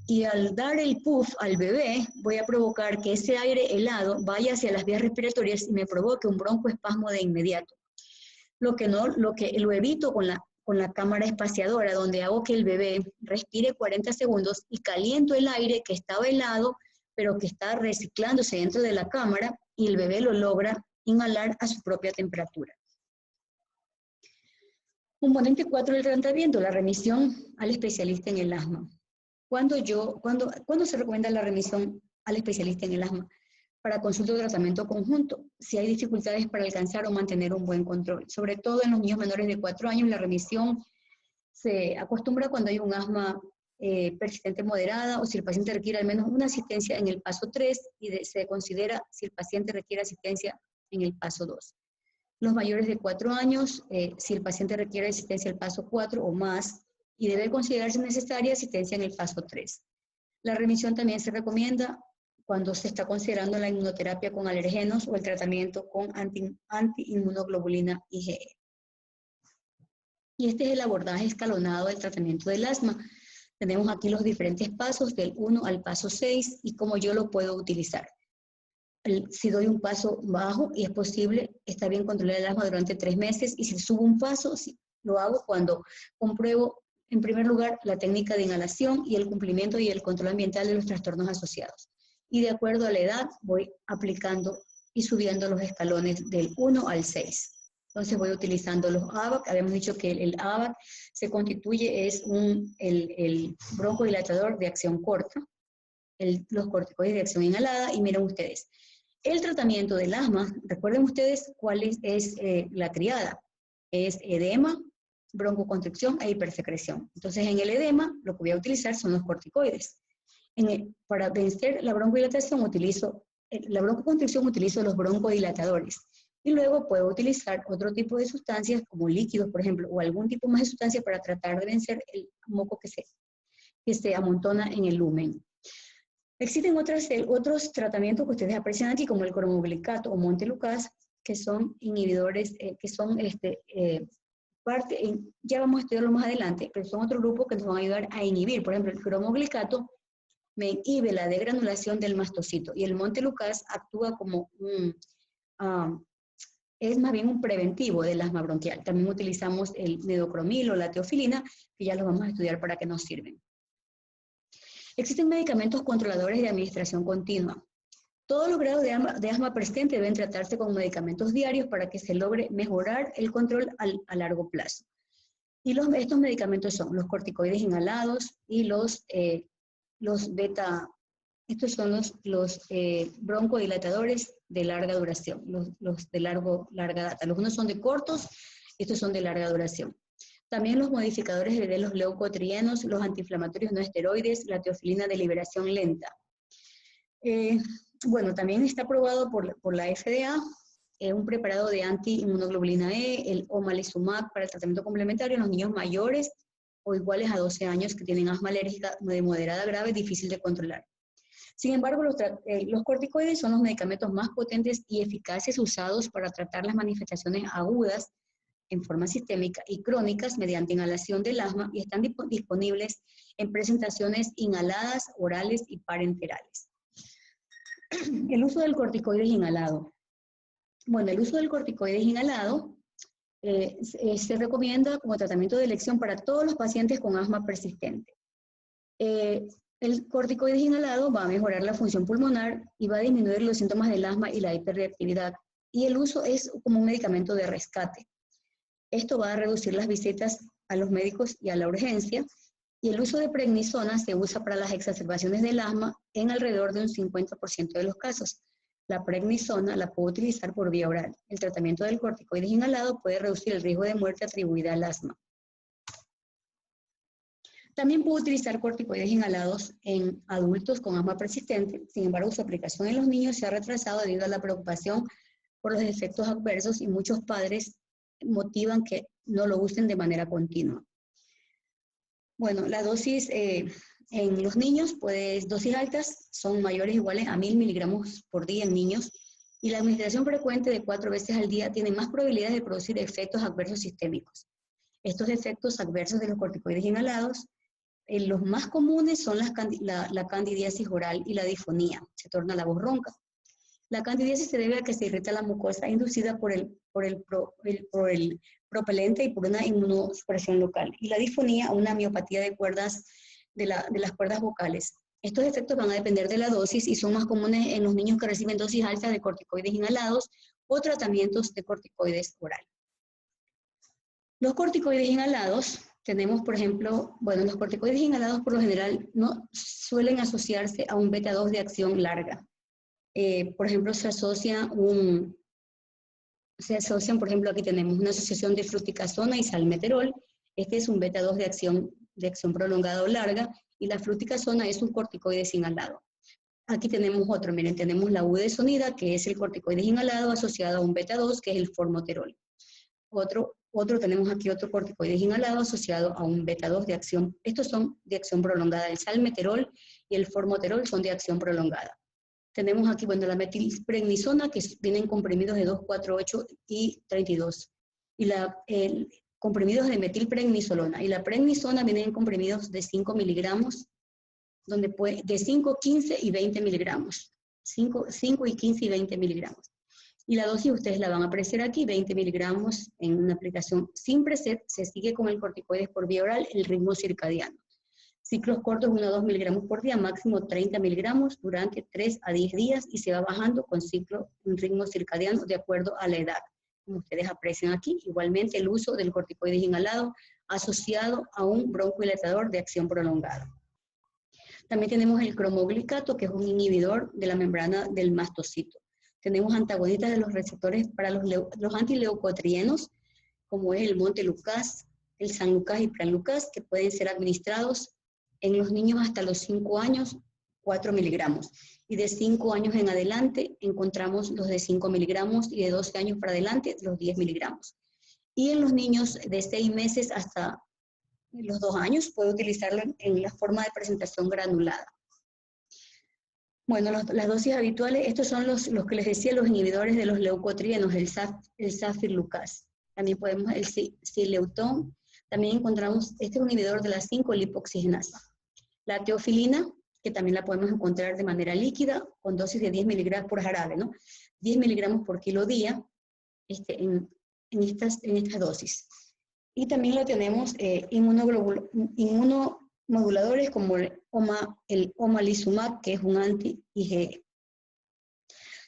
Y al dar el puff al bebé, voy a provocar que ese aire helado vaya hacia las vías respiratorias y me provoque un broncoespasmo de inmediato. Lo evito con la cámara espaciadora, donde hago que el bebé respire 40 segundos y caliento el aire que estaba helado, pero que está reciclándose dentro de la cámara, y el bebé lo logra inhalar a su propia temperatura. Componente 4 del tratamiento, la remisión al especialista en el asma. ¿Cuándo se recomienda la remisión al especialista en el asma? Para consulta o tratamiento conjunto, si hay dificultades para alcanzar o mantener un buen control. Sobre todo en los niños menores de 4 años, la remisión se acostumbra cuando hay un asma persistente moderada o si el paciente requiere al menos una asistencia en el paso 3 y se considera si el paciente requiere asistencia en el paso 2. Los mayores de 4 años, si el paciente requiere asistencia al paso 4 o más, y debe considerarse necesaria asistencia en el paso 3. La remisión también se recomienda cuando se está considerando la inmunoterapia con alergenos o el tratamiento con antiinmunoglobulina IgE. Y este es el abordaje escalonado del tratamiento del asma. Tenemos aquí los diferentes pasos del 1 al paso 6 y cómo yo lo puedo utilizar. Si doy un paso bajo y es posible, está bien controlar el asma durante 3 meses, y si subo un paso, lo hago cuando compruebo, en primer lugar, la técnica de inhalación y el cumplimiento y el control ambiental de los trastornos asociados. Y de acuerdo a la edad, voy aplicando y subiendo los escalones del 1 al 6. Entonces voy utilizando los ABAC. Habíamos dicho que el ABAC se constituye, es el broncodilatador de acción corta, los corticoides de acción inhalada, y miren ustedes, el tratamiento del asma, recuerden ustedes cuál es la triada, es edema, broncoconstricción e hipersecreción. Entonces en el edema lo que voy a utilizar son los corticoides. Para vencer la broncodilatación la broncoconstricción utilizo los broncodilatadores. Y luego puedo utilizar otro tipo de sustancias como líquidos, por ejemplo, o algún tipo más de sustancia para tratar de vencer el moco que se amontona en el lumen. Existen otros tratamientos que ustedes aprecian aquí, como el cromoglicato o montelukast, que son inhibidores, ya vamos a estudiarlo más adelante, pero son otro grupo que nos van a ayudar a inhibir. Por ejemplo, el cromoglicato me inhibe la degranulación del mastocito y el montelukast actúa como es más bien un preventivo del asma bronquial. También utilizamos el nedocromil o la teofilina, que ya los vamos a estudiar para qué nos sirven. Existen medicamentos controladores de administración continua. Todos los grados de asma persistente deben tratarse con medicamentos diarios para que se logre mejorar el control a largo plazo. Y estos medicamentos son los corticoides inhalados y los beta Estos son los broncodilatadores de larga duración, los de larga data. Los unos son de cortos, estos son de larga duración. También los modificadores de los leucotrienos, los antiinflamatorios no esteroides, la teofilina de liberación lenta. Bueno, también está aprobado por la FDA un preparado de antiinmunoglobulina E, el omalizumab, para el tratamiento complementario en los niños mayores o iguales a 12 años que tienen asma alérgica de moderada a grave, difícil de controlar. Sin embargo, los corticoides son los medicamentos más potentes y eficaces usados para tratar las manifestaciones agudas en forma sistémica y crónicas mediante inhalación del asma y están disponibles en presentaciones inhaladas, orales y parenterales. El uso del corticoides inhalado. Bueno, el uso del corticoides inhalado se recomienda como tratamiento de elección para todos los pacientes con asma persistente. El corticoides inhalado va a mejorar la función pulmonar y va a disminuir los síntomas del asma y la hiperreactividad. Y el uso es como un medicamento de rescate. Esto va a reducir las visitas a los médicos y a la urgencia. Y el uso de prednisona se usa para las exacerbaciones del asma en alrededor de un 50% de los casos. La prednisona la puedo utilizar por vía oral. El tratamiento del corticoides inhalado puede reducir el riesgo de muerte atribuida al asma. También puedo utilizar corticoides inhalados en adultos con asma persistente. Sin embargo, su aplicación en los niños se ha retrasado debido a la preocupación por los efectos adversos y muchos padres motivan que no lo usen de manera continua. Bueno, la dosis en los niños, pues dosis altas son mayores o iguales a 1000 miligramos por día en niños y la administración frecuente de 4 veces al día tiene más probabilidades de producir efectos adversos sistémicos. Estos efectos adversos de los corticoides inhalados, los más comunes son la candidiasis oral y la disfonía, se torna la voz ronca. La candidiasis se debe a que se irrita la mucosa inducida por el propelente y por una inmunosupresión local. Y la disfonía a una miopatía de cuerdas, de las cuerdas vocales. Estos efectos van a depender de la dosis y son más comunes en los niños que reciben dosis altas de corticoides inhalados o tratamientos de corticoides oral. Los corticoides inhalados, tenemos por ejemplo, bueno, los corticoides inhalados por lo general no suelen asociarse a un beta-2 de acción larga. Por ejemplo, se asocian, por ejemplo, aquí tenemos una asociación de fluticasona y salmeterol. Este es un beta-2 de acción prolongada o larga, y la fluticasona es un corticoide inhalado. Aquí tenemos otro, miren, tenemos la budesonida, que es el corticoide inhalado asociado a un beta-2, que es el formoterol. Tenemos aquí otro corticoide inhalado asociado a un beta-2 de acción, estos son de acción prolongada, el salmeterol y el formoterol son de acción prolongada. Tenemos aquí, bueno, la metilprednisona, que vienen comprimidos de 2, 4, 8 y 32. Y comprimidos de metilprednisolona. Y la prednisona vienen comprimidos de 5 miligramos, de 5, 15 y 20 miligramos. 5 y 15 y 20 miligramos. Y la dosis ustedes la van a apreciar aquí, 20 miligramos en una aplicación sin preset. Se sigue con el corticoides por vía oral, el ritmo circadiano. Ciclos cortos, 1 a 2 miligramos por día, máximo 30 miligramos durante 3 a 10 días y se va bajando con un ritmo circadiano de acuerdo a la edad. Como ustedes aprecian aquí, igualmente el uso del corticoides inhalado asociado a un broncodilatador de acción prolongada. También tenemos el cromoglicato, que es un inhibidor de la membrana del mastocito. Tenemos antagonistas de los receptores para los antileucotrienos, como es el montelukast, el sanlukast y pranlukast, que pueden ser administrados en los niños hasta los 5 años, 4 miligramos. Y de 5 años en adelante encontramos los de 5 miligramos y de 12 años para adelante los 10 miligramos. Y en los niños de 6 meses hasta los 2 años puede utilizarlo en la forma de presentación granulada. Bueno, las dosis habituales, estos son los que les decía, los inhibidores de los leucotrienos, el safirlukast. También podemos el sileutón. También encontramos, este es un inhibidor de la 5-lipoxigenasa. La teofilina, que también la podemos encontrar de manera líquida, con dosis de 10 miligramos por jarabe, ¿no? 10 miligramos por kilo día en estas dosis. Y también lo tenemos inmunomoduladores como el omalizumab, que es un anti-IgE.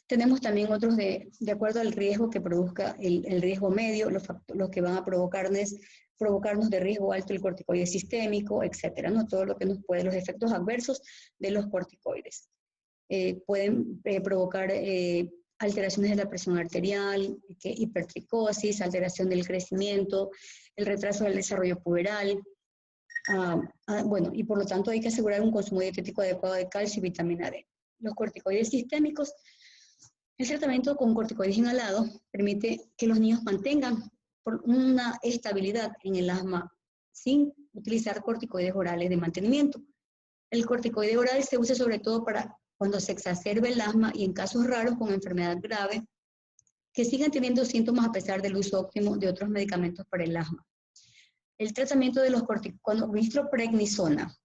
Tenemos también otros de acuerdo al riesgo que produzca el riesgo medio, los que van a provocarnos de riesgo alto el corticoide sistémico, etcétera, ¿no? Todo lo que nos puede, los efectos adversos de los corticoides. pueden provocar alteraciones de la presión arterial, hipertricosis, alteración del crecimiento, el retraso del desarrollo puberal. Bueno, y por lo tanto hay que asegurar un consumo dietético adecuado de calcio y vitamina D. Los corticoides sistémicos. El tratamiento con corticoides inhalados permite que los niños mantengan una estabilidad en el asma sin utilizar corticoides orales de mantenimiento. El corticoide oral se usa sobre todo para cuando se exacerbe el asma y en casos raros con enfermedad grave que sigan teniendo síntomas a pesar del uso óptimo de otros medicamentos para el asma. El tratamiento de los corticoides, cuando administro prednisona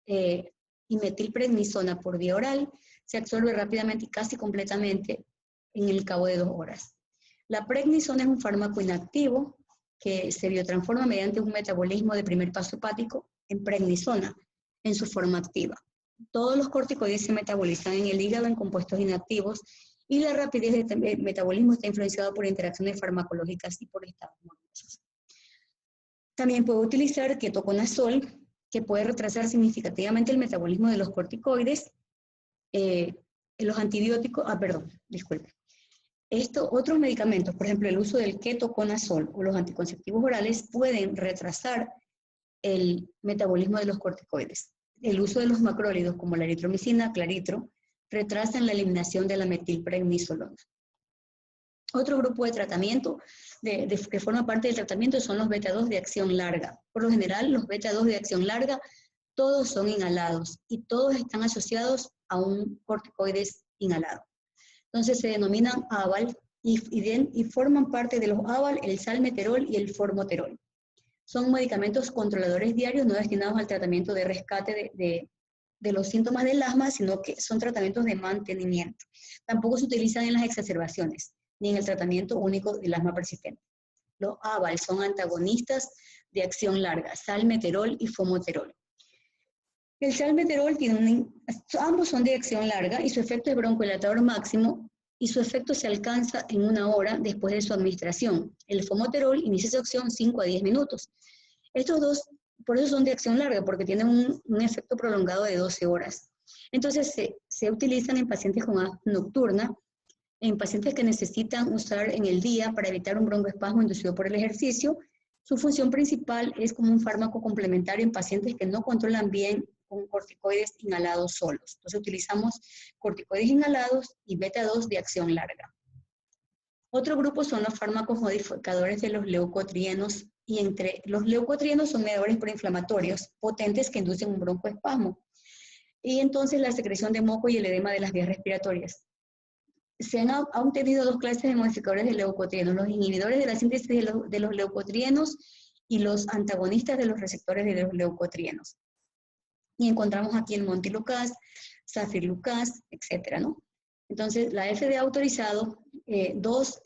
y metilprednisona por vía oral, se absorbe rápidamente y casi completamente en el cabo de 2 horas. La prednisona es un fármaco inactivo que se biotransforma mediante un metabolismo de primer paso hepático en prednisona, en su forma activa. Todos los corticoides se metabolizan en el hígado en compuestos inactivos y la rapidez de metabolismo está influenciada por interacciones farmacológicas y por estados nerviosos. También puedo utilizar ketoconazol, que puede retrasar significativamente el metabolismo de los corticoides. Los antibióticos, disculpe. Otros medicamentos, por ejemplo, el uso del ketoconazol o los anticonceptivos orales pueden retrasar el metabolismo de los corticoides. El uso de los macrólidos, como la eritromicina, claritro, retrasan la eliminación de la metilprednisolona. Otro grupo de tratamiento que forma parte del tratamiento son los beta-2 de acción larga. Por lo general, los beta-2 de acción larga, todos son inhalados y todos están asociados a un corticoides inhalado. Entonces se denominan ABAL y forman parte de los ABAL el salmeterol y el formoterol. Son medicamentos controladores diarios no destinados al tratamiento de rescate de los síntomas del asma, sino que son tratamientos de mantenimiento. Tampoco se utilizan en las exacerbaciones, ni en el tratamiento único del asma persistente. Los ABAL son antagonistas de acción larga, salmeterol y formoterol. El salmeterol ambos son de acción larga y su efecto es broncodilatador máximo y su efecto se alcanza en 1 hora después de su administración. El formoterol inicia su acción 5 a 10 minutos. Estos dos, por eso son de acción larga, porque tienen un efecto prolongado de 12 horas. Entonces se utilizan en pacientes con asma nocturna, en pacientes que necesitan usar en el día para evitar un broncoespasmo inducido por el ejercicio. Su función principal es como un fármaco complementario en pacientes que no controlan bien con corticoides inhalados solos. Entonces utilizamos corticoides inhalados y beta-2 de acción larga. Otro grupo son los fármacos modificadores de los leucotrienos, y entre los leucotrienos son mediadores proinflamatorios potentes que inducen un broncoespasmo. Y entonces la secreción de moco y el edema de las vías respiratorias. Se han obtenido 2 clases de modificadores de leucotrienos, los inhibidores de la síntesis de los leucotrienos y los antagonistas de los receptores de los leucotrienos. Y encontramos aquí el montelukast, zafirlukast, etcétera, ¿no? Entonces, la FDA ha autorizado 2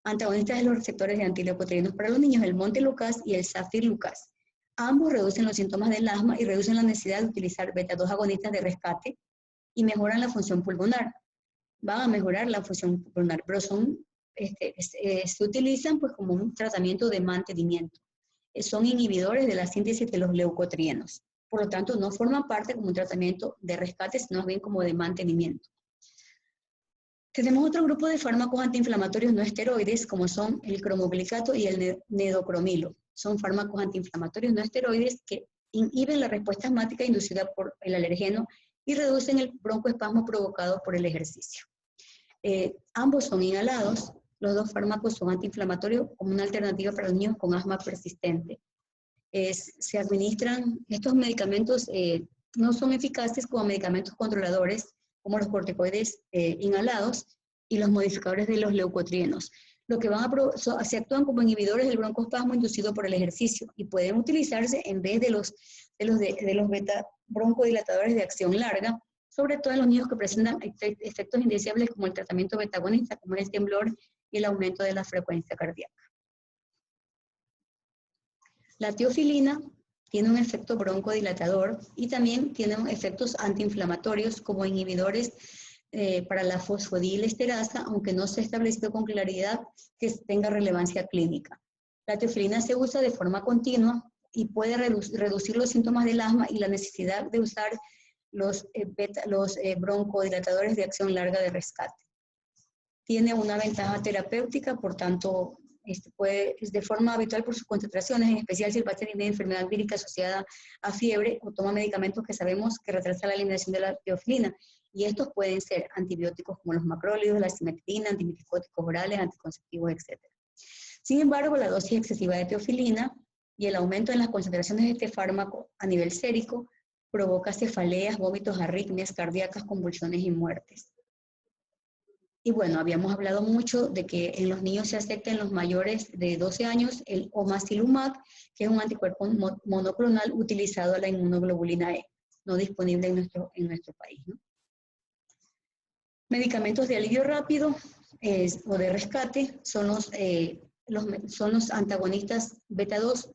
antagonistas de los receptores de antileucotrienos para los niños, el montelukast y el zafirlukast. Ambos reducen los síntomas del asma y reducen la necesidad de utilizar beta-2 agonistas de rescate y mejoran la función pulmonar. Van a mejorar la función pulmonar, pero se utilizan pues como un tratamiento de mantenimiento. Son inhibidores de la síntesis de los leucotrienos. Por lo tanto, no forman parte como un tratamiento de rescate, sino más bien como de mantenimiento. Tenemos otro grupo de fármacos antiinflamatorios no esteroides, como son el cromoglicato y el nedocromilo. Son fármacos antiinflamatorios no esteroides que inhiben la respuesta asmática inducida por el alergeno y reducen el broncoespasmo provocado por el ejercicio. Ambos son inhalados. Los 2 fármacos son antiinflamatorios como una alternativa para los niños con asma persistente. Se administran, estos medicamentos no son eficaces como medicamentos controladores, como los corticoides inhalados y los modificadores de los leucotrienos. Lo que se actúan como inhibidores del broncoespasmo inducido por el ejercicio y pueden utilizarse en vez de los beta broncodilatadores de acción larga, sobre todo en los niños que presentan efectos indeseables como el tratamiento beta-agonista, como el temblor y el aumento de la frecuencia cardíaca. La teofilina tiene un efecto broncodilatador y también tiene efectos antiinflamatorios como inhibidores para la fosfodiesterasa, aunque no se ha establecido con claridad que tenga relevancia clínica. La teofilina se usa de forma continua y puede reducir los síntomas del asma y la necesidad de usar los broncodilatadores de acción larga de rescate. Tiene una ventaja terapéutica, por tanto, es de forma habitual por sus concentraciones, en especial si el paciente tiene enfermedad vírica asociada a fiebre o toma medicamentos que sabemos que retrasan la eliminación de la teofilina. Y estos pueden ser antibióticos como los macrólidos, la simetrina, antimicóticos orales, anticonceptivos, etc. Sin embargo, la dosis excesiva de teofilina y el aumento en las concentraciones de este fármaco a nivel sérico provoca cefaleas, vómitos, arritmias cardíacas, convulsiones y muertes. Y bueno, habíamos hablado mucho de que en los niños se acepta en los mayores de 12 años el omazilumab, que es un anticuerpo monoclonal utilizado a la inmunoglobulina E, no disponible en nuestro país, ¿no? Medicamentos de alivio rápido o de rescate son los antagonistas beta-2,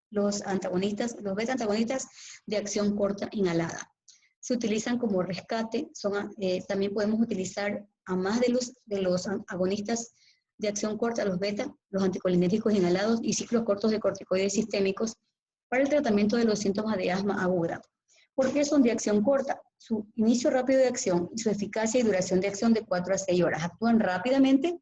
los beta-antagonistas de acción corta inhalada. Se utilizan como rescate, también podemos utilizar a más de los agonistas de acción corta, los beta, los anticolinérgicos inhalados y ciclos cortos de corticoides sistémicos para el tratamiento de los síntomas de asma aguda. ¿Por qué son de acción corta? Su inicio rápido de acción y su eficacia y duración de acción de 4 a 6 horas. Actúan rápidamente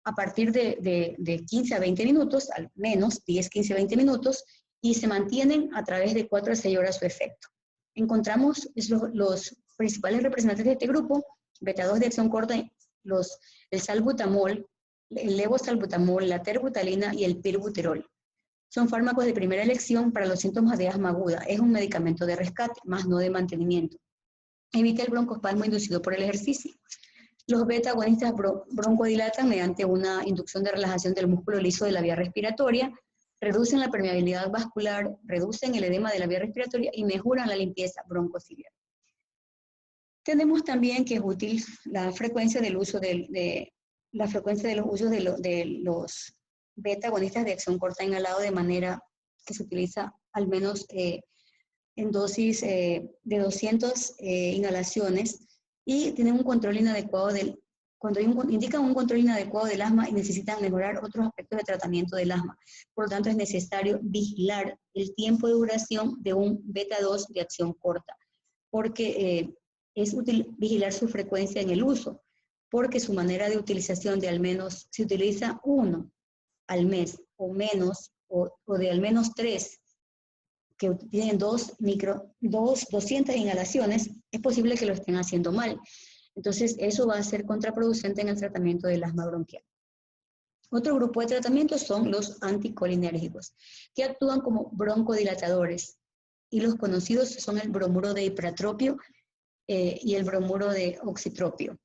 a partir de 15 a 20 minutos, al menos 10, 15, 20 minutos, y se mantienen a través de 4 a 6 horas su efecto. Encontramos los principales representantes de este grupo, beta-2 de acción corta, el salbutamol, el levosalbutamol, la terbutalina y el pirbuterol. Son fármacos de primera elección para los síntomas de asma aguda. Es un medicamento de rescate, más no de mantenimiento. Evita el broncoespasmo inducido por el ejercicio. Los beta-agonistas broncodilatan mediante una inducción de relajación del músculo liso de la vía respiratoria, reducen la permeabilidad vascular, reducen el edema de la vía respiratoria y mejoran la limpieza broncociliar. Tenemos también que es útil la frecuencia del uso de los beta-agonistas de acción corta inhalado de manera que se utiliza al menos en dosis de 200 inhalaciones y tienen un control inadecuado cuando indican un control inadecuado del asma y necesitan mejorar otros aspectos de tratamiento del asma. Por lo tanto, es necesario vigilar el tiempo de duración de un beta-2 de acción corta, porque es útil vigilar su frecuencia en el uso, porque su manera de utilización de al menos, se utiliza uno al mes o menos, o de al menos 3, que tienen 200 inhalaciones, es posible que lo estén haciendo mal. Entonces, eso va a ser contraproducente en el tratamiento del asma bronquial. Otro grupo de tratamientos son los anticolinérgicos, que actúan como broncodilatadores. Y los conocidos son el bromuro de ipratropio y el bromuro de oxitropio.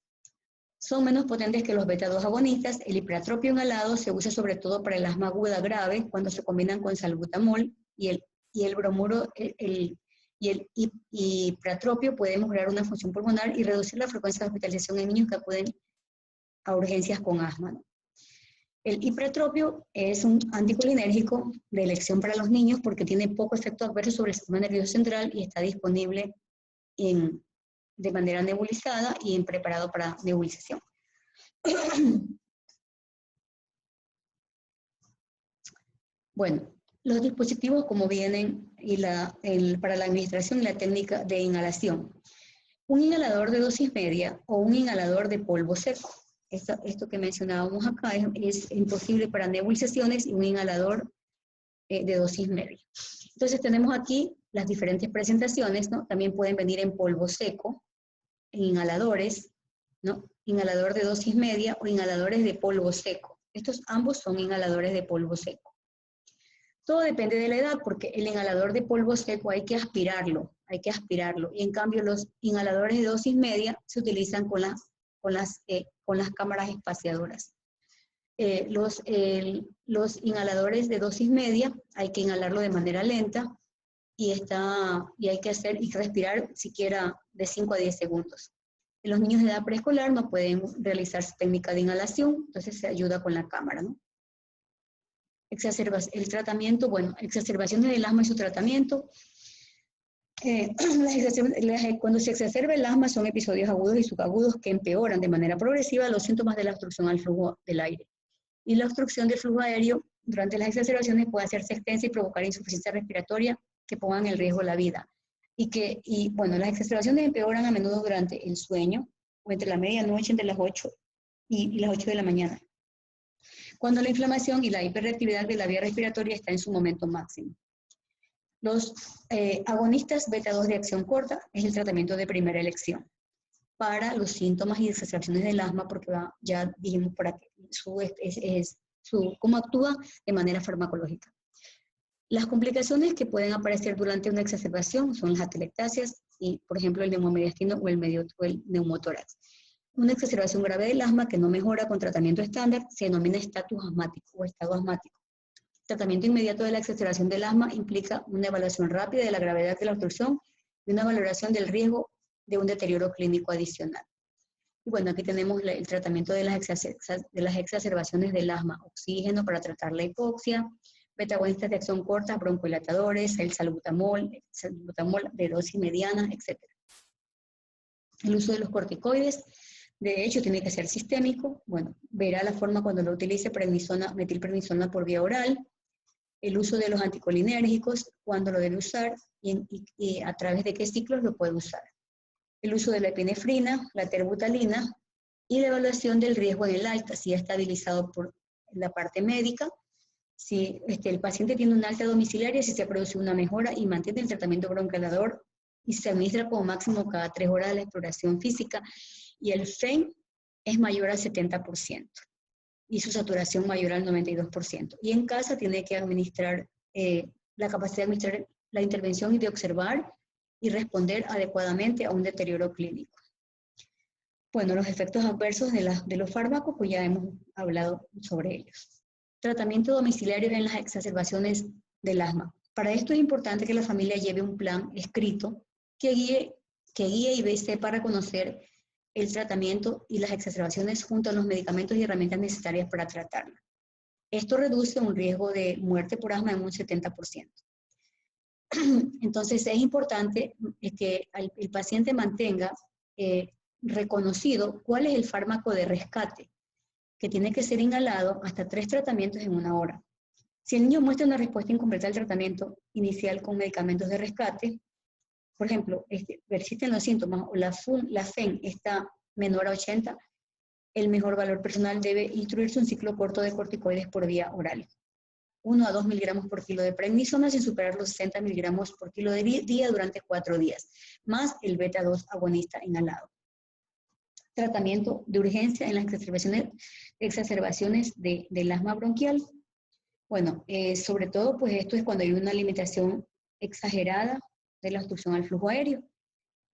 Son menos potentes que los beta-2 agonistas. El ipratropio inhalado se usa sobre todo para el asma aguda grave cuando se combinan con salbutamol y el bromuro y el ipratropio puede mejorar una función pulmonar y reducir la frecuencia de hospitalización en niños que acuden a urgencias con asma, ¿no? El ipratropio es un anticolinérgico de elección para los niños porque tiene poco efecto adverso sobre el sistema nervioso central y está disponible de manera nebulizada y preparado para nebulización. Bueno, los dispositivos como vienen para la administración y la técnica de inhalación. Un inhalador de dosis media o un inhalador de polvo seco. Esto que mencionábamos acá es imposible para nebulizaciones y un inhalador de dosis media. Entonces tenemos aquí las diferentes presentaciones, ¿no? También pueden venir en polvo seco, en inhaladores, ¿no? Inhalador de dosis media o inhaladores de polvo seco. Estos ambos son inhaladores de polvo seco. Todo depende de la edad, porque el inhalador de polvo seco hay que aspirarlo, y en cambio los inhaladores de dosis media se utilizan con las cámaras espaciadoras. Los inhaladores de dosis media hay que inhalarlo de manera lenta y hay que respirar siquiera de 5 a 10 segundos. En los niños de edad preescolar no pueden realizar su técnica de inhalación, entonces se ayuda con la cámara, ¿no? El tratamiento, bueno, exacerbaciones del asma y su tratamiento. Cuando se exacerba el asma son episodios agudos y subagudos que empeoran de manera progresiva los síntomas de la obstrucción al flujo del aire. Y la obstrucción del flujo aéreo durante las exacerbaciones puede hacerse extensa y provocar insuficiencia respiratoria que pongan en riesgo la vida. Y bueno, las exacerbaciones empeoran a menudo durante el sueño, o entre la medianoche, entre las 8 y las 8 de la mañana, cuando la inflamación y la hiperreactividad de la vía respiratoria está en su momento máximo. Los agonistas beta-2 de acción corta es el tratamiento de primera elección para los síntomas y exacerbaciones del asma, porque ya dijimos para qué, cómo actúa de manera farmacológica. Las complicaciones que pueden aparecer durante una exacerbación son las atelectasias y, por ejemplo, el neumomediastino o el neumotórax. Una exacerbación grave del asma que no mejora con tratamiento estándar se denomina estatus asmático o estado asmático. Tratamiento inmediato de la exacerbación del asma implica una evaluación rápida de la gravedad de la obstrucción y una valoración del riesgo de un deterioro clínico adicional. Y bueno, aquí tenemos el tratamiento de las exacerbaciones del asma: oxígeno para tratar la hipoxia, beta-agonistas de acción corta, broncodilatadores, el salbutamol de dosis mediana, etc. El uso de los corticoides, de hecho, tiene que ser sistémico. Bueno, verá la forma cuando lo utilice metilprednisona por vía oral. El uso de los anticolinérgicos, cuándo lo debe usar y a través de qué ciclos lo puede usar. El uso de la epinefrina, la terbutalina y la evaluación del riesgo en el alta, si ha estabilizado por la parte médica, si el paciente tiene un alta domiciliaria, si se produce una mejora y mantiene el tratamiento broncodilatador y se administra como máximo cada 3 horas de la exploración física, y el FEN es mayor al 70% y su saturación mayor al 92%. Y en casa tiene que administrar la capacidad de administrar la intervención y de observar y responder adecuadamente a un deterioro clínico. Bueno, los efectos adversos de los fármacos, pues ya hemos hablado sobre ellos. Tratamiento domiciliario en las exacerbaciones del asma. Para esto es importante que la familia lleve un plan escrito que guíe y sepa reconocer el tratamiento y las exacerbaciones junto a los medicamentos y herramientas necesarias para tratarla. Esto reduce un riesgo de muerte por asma en un 70%. Entonces es importante que el paciente mantenga reconocido cuál es el fármaco de rescate, que tiene que ser inhalado hasta 3 tratamientos en 1 hora. Si el niño muestra una respuesta incompleta al tratamiento inicial con medicamentos de rescate, por ejemplo, persisten los síntomas o la FEN está menor a 80, el mejor valor personal debe instruirse un ciclo corto de corticoides por vía oral. 1 a 2 miligramos por kilo de prednisona sin superar los 60 miligramos por kilo de día durante 4 días, más el beta-2 agonista inhalado. Tratamiento de urgencia en las exacerbaciones del asma bronquial. Bueno, sobre todo, pues esto es cuando hay una limitación exagerada de la obstrucción al flujo aéreo.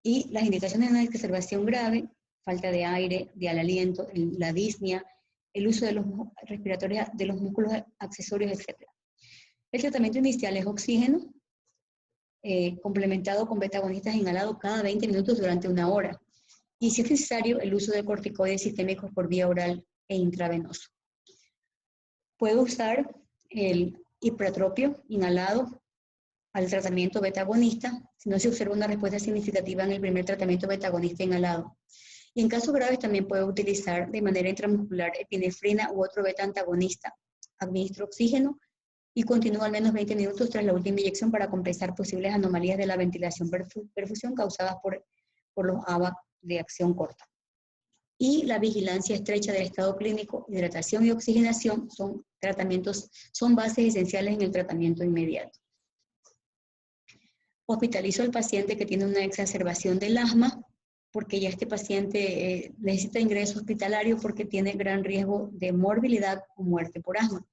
Y las indicaciones de una exacerbación grave: falta de aire, de aliento, la disnea, el uso de los respiratorios, de los músculos accesorios, etc. El tratamiento inicial es oxígeno, complementado con beta-agonistas inhalados cada 20 minutos durante 1 hora. Y si es necesario, el uso de corticoides sistémicos por vía oral e intravenoso. Puede usar el hipertropio inhalado al tratamiento beta-agonista si no se observa una respuesta significativa en el primer tratamiento beta-agonista inhalado. Y en casos graves también puede utilizar de manera intramuscular epinefrina u otro beta-antagonista. Administra oxígeno y continúa al menos 20 minutos tras la última inyección para compensar posibles anomalías de la ventilación-perfusión causadas por los ABA de acción corta. Y la vigilancia estrecha del estado clínico, hidratación y oxigenación son bases esenciales en el tratamiento inmediato. Hospitalizo al paciente que tiene una exacerbación del asma, porque ya este paciente necesita ingreso hospitalario porque tiene gran riesgo de morbilidad o muerte por asma.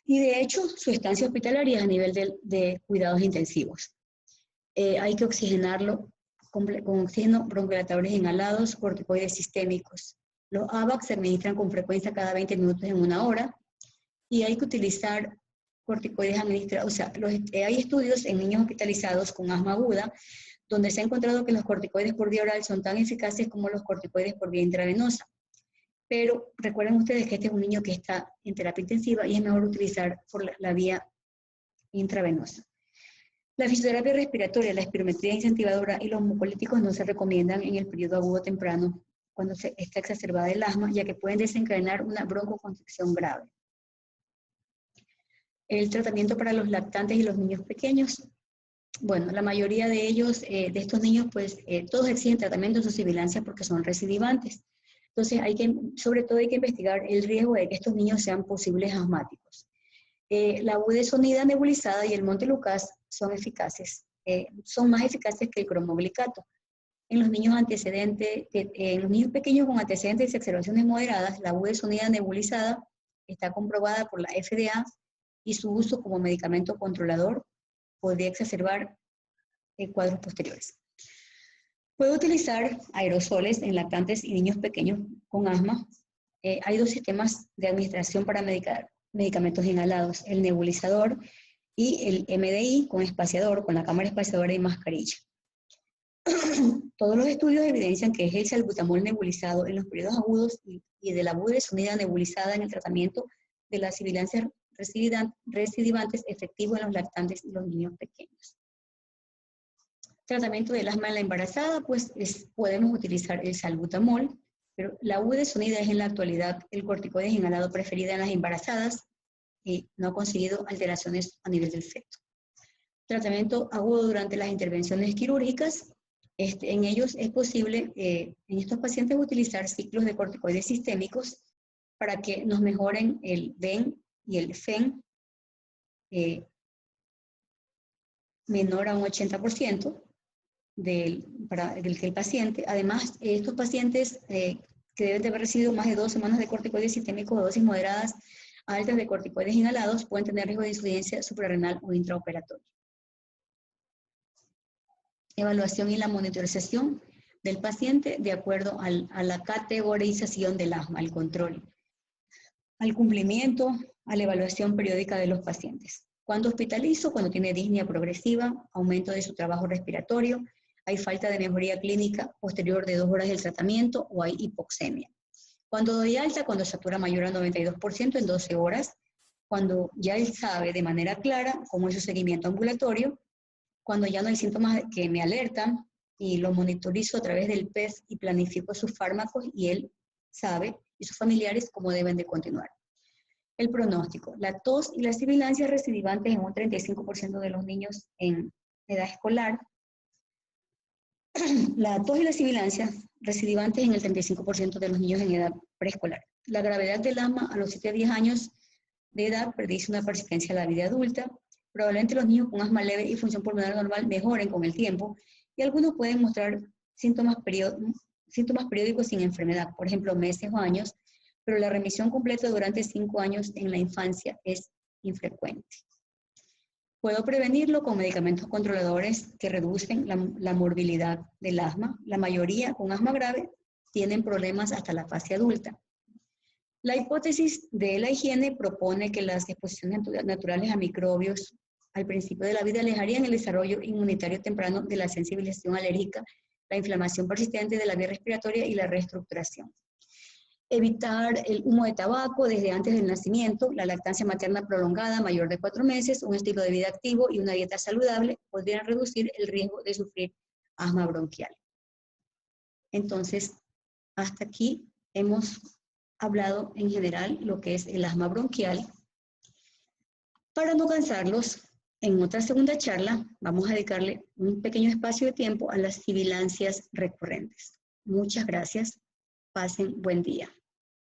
Y de hecho, su estancia hospitalaria es a nivel de cuidados intensivos. Hay que oxigenarlo con oxígeno, broncodilatadores inhalados, corticoides sistémicos. Los AVAX se administran con frecuencia cada 20 minutos en 1 hora y hay que utilizar corticoides administrados. O sea, hay estudios en niños hospitalizados con asma aguda donde se ha encontrado que los corticoides por vía oral son tan eficaces como los corticoides por vía intravenosa. Pero recuerden ustedes que este es un niño que está en terapia intensiva y es mejor utilizar por la vía intravenosa. La fisioterapia respiratoria, la espirometría incentivadora y los mucolíticos no se recomiendan en el periodo agudo temprano cuando está exacerbada el asma, ya que pueden desencadenar una broncoconstricción grave. El tratamiento para los lactantes y los niños pequeños. Bueno, la mayoría de ellos, de estos niños, pues todos exigen tratamiento de su sibilancia porque son recidivantes. Entonces, sobre todo hay que investigar el riesgo de que estos niños sean posibles asmáticos. La budesonida nebulizada y el montelukast son eficaces, son más eficaces que el cromoglicato. En los niños en los niños pequeños con antecedentes de exacerbaciones moderadas, la budesonida nebulizada está comprobada por la FDA y su uso como medicamento controlador podría exacerbar cuadros posteriores. Puede utilizar aerosoles en lactantes y niños pequeños con asma. Hay dos sistemas de administración para medicamentos inhalados, el nebulizador y el MDI con espaciador, con la cámara espaciadora y mascarilla. Todos los estudios evidencian que es el salbutamol nebulizado en los periodos agudos y de la budesonida nebulizada en el tratamiento de las sibilancias recidivantes efectivo en los lactantes y los niños pequeños. Tratamiento del asma en la embarazada, pues podemos utilizar el salbutamol, pero la budesonida es en la actualidad el corticoide inhalado preferido en las embarazadas y no ha conseguido alteraciones a nivel del feto. Tratamiento agudo durante las intervenciones quirúrgicas. En ellos es posible, en estos pacientes, utilizar ciclos de corticoides sistémicos para que nos mejoren el VEN y el FEN menor a un 80% para que el paciente. Además, estos pacientes que deben de haber recibido más de 2 semanas de corticoides sistémicos o dosis moderadas a altas de corticoides inhalados pueden tener riesgo de insuficiencia suprarrenal o intraoperatoria. Evaluación y la monitorización del paciente de acuerdo a la categorización del asma, al control, al cumplimiento, a la evaluación periódica de los pacientes. Cuando hospitalizo, cuando tiene disnea progresiva, aumento de su trabajo respiratorio, hay falta de mejoría clínica posterior de 2 horas del tratamiento o hay hipoxemia. Cuando doy alta, cuando satura mayor al 92% en 12 horas, cuando ya él sabe de manera clara cómo es su seguimiento ambulatorio, cuando ya no hay síntomas que me alertan y lo monitorizo a través del PES y planifico sus fármacos y él sabe y sus familiares cómo deben de continuar. El pronóstico, la tos y las sibilancias recidivantes en un 35% de los niños en edad escolar. La tos y las sibilancias recidivantes en el 35% de los niños en edad preescolar. La gravedad del asma a los 7 a 10 años de edad predice una persistencia a la vida adulta. Probablemente los niños con asma leve y función pulmonar normal mejoren con el tiempo y algunos pueden mostrar síntomas periódicos sin enfermedad, por ejemplo, meses o años, pero la remisión completa durante 5 años en la infancia es infrecuente. Puedo prevenirlo con medicamentos controladores que reducen la morbilidad del asma. La mayoría con asma grave tienen problemas hasta la fase adulta. La hipótesis de la higiene propone que las exposiciones naturales a microbios al principio de la vida alejarían el desarrollo inmunitario temprano de la sensibilización alérgica, la inflamación persistente de la vía respiratoria y la reestructuración. Evitar el humo de tabaco desde antes del nacimiento, la lactancia materna prolongada mayor de 4 meses, un estilo de vida activo y una dieta saludable podrían reducir el riesgo de sufrir asma bronquial. Entonces, hasta aquí hemos hablado en general lo que es el asma bronquial. Para no cansarlos, en otra segunda charla vamos a dedicarle un pequeño espacio de tiempo a las sibilancias recurrentes. Muchas gracias. Pasen buen día.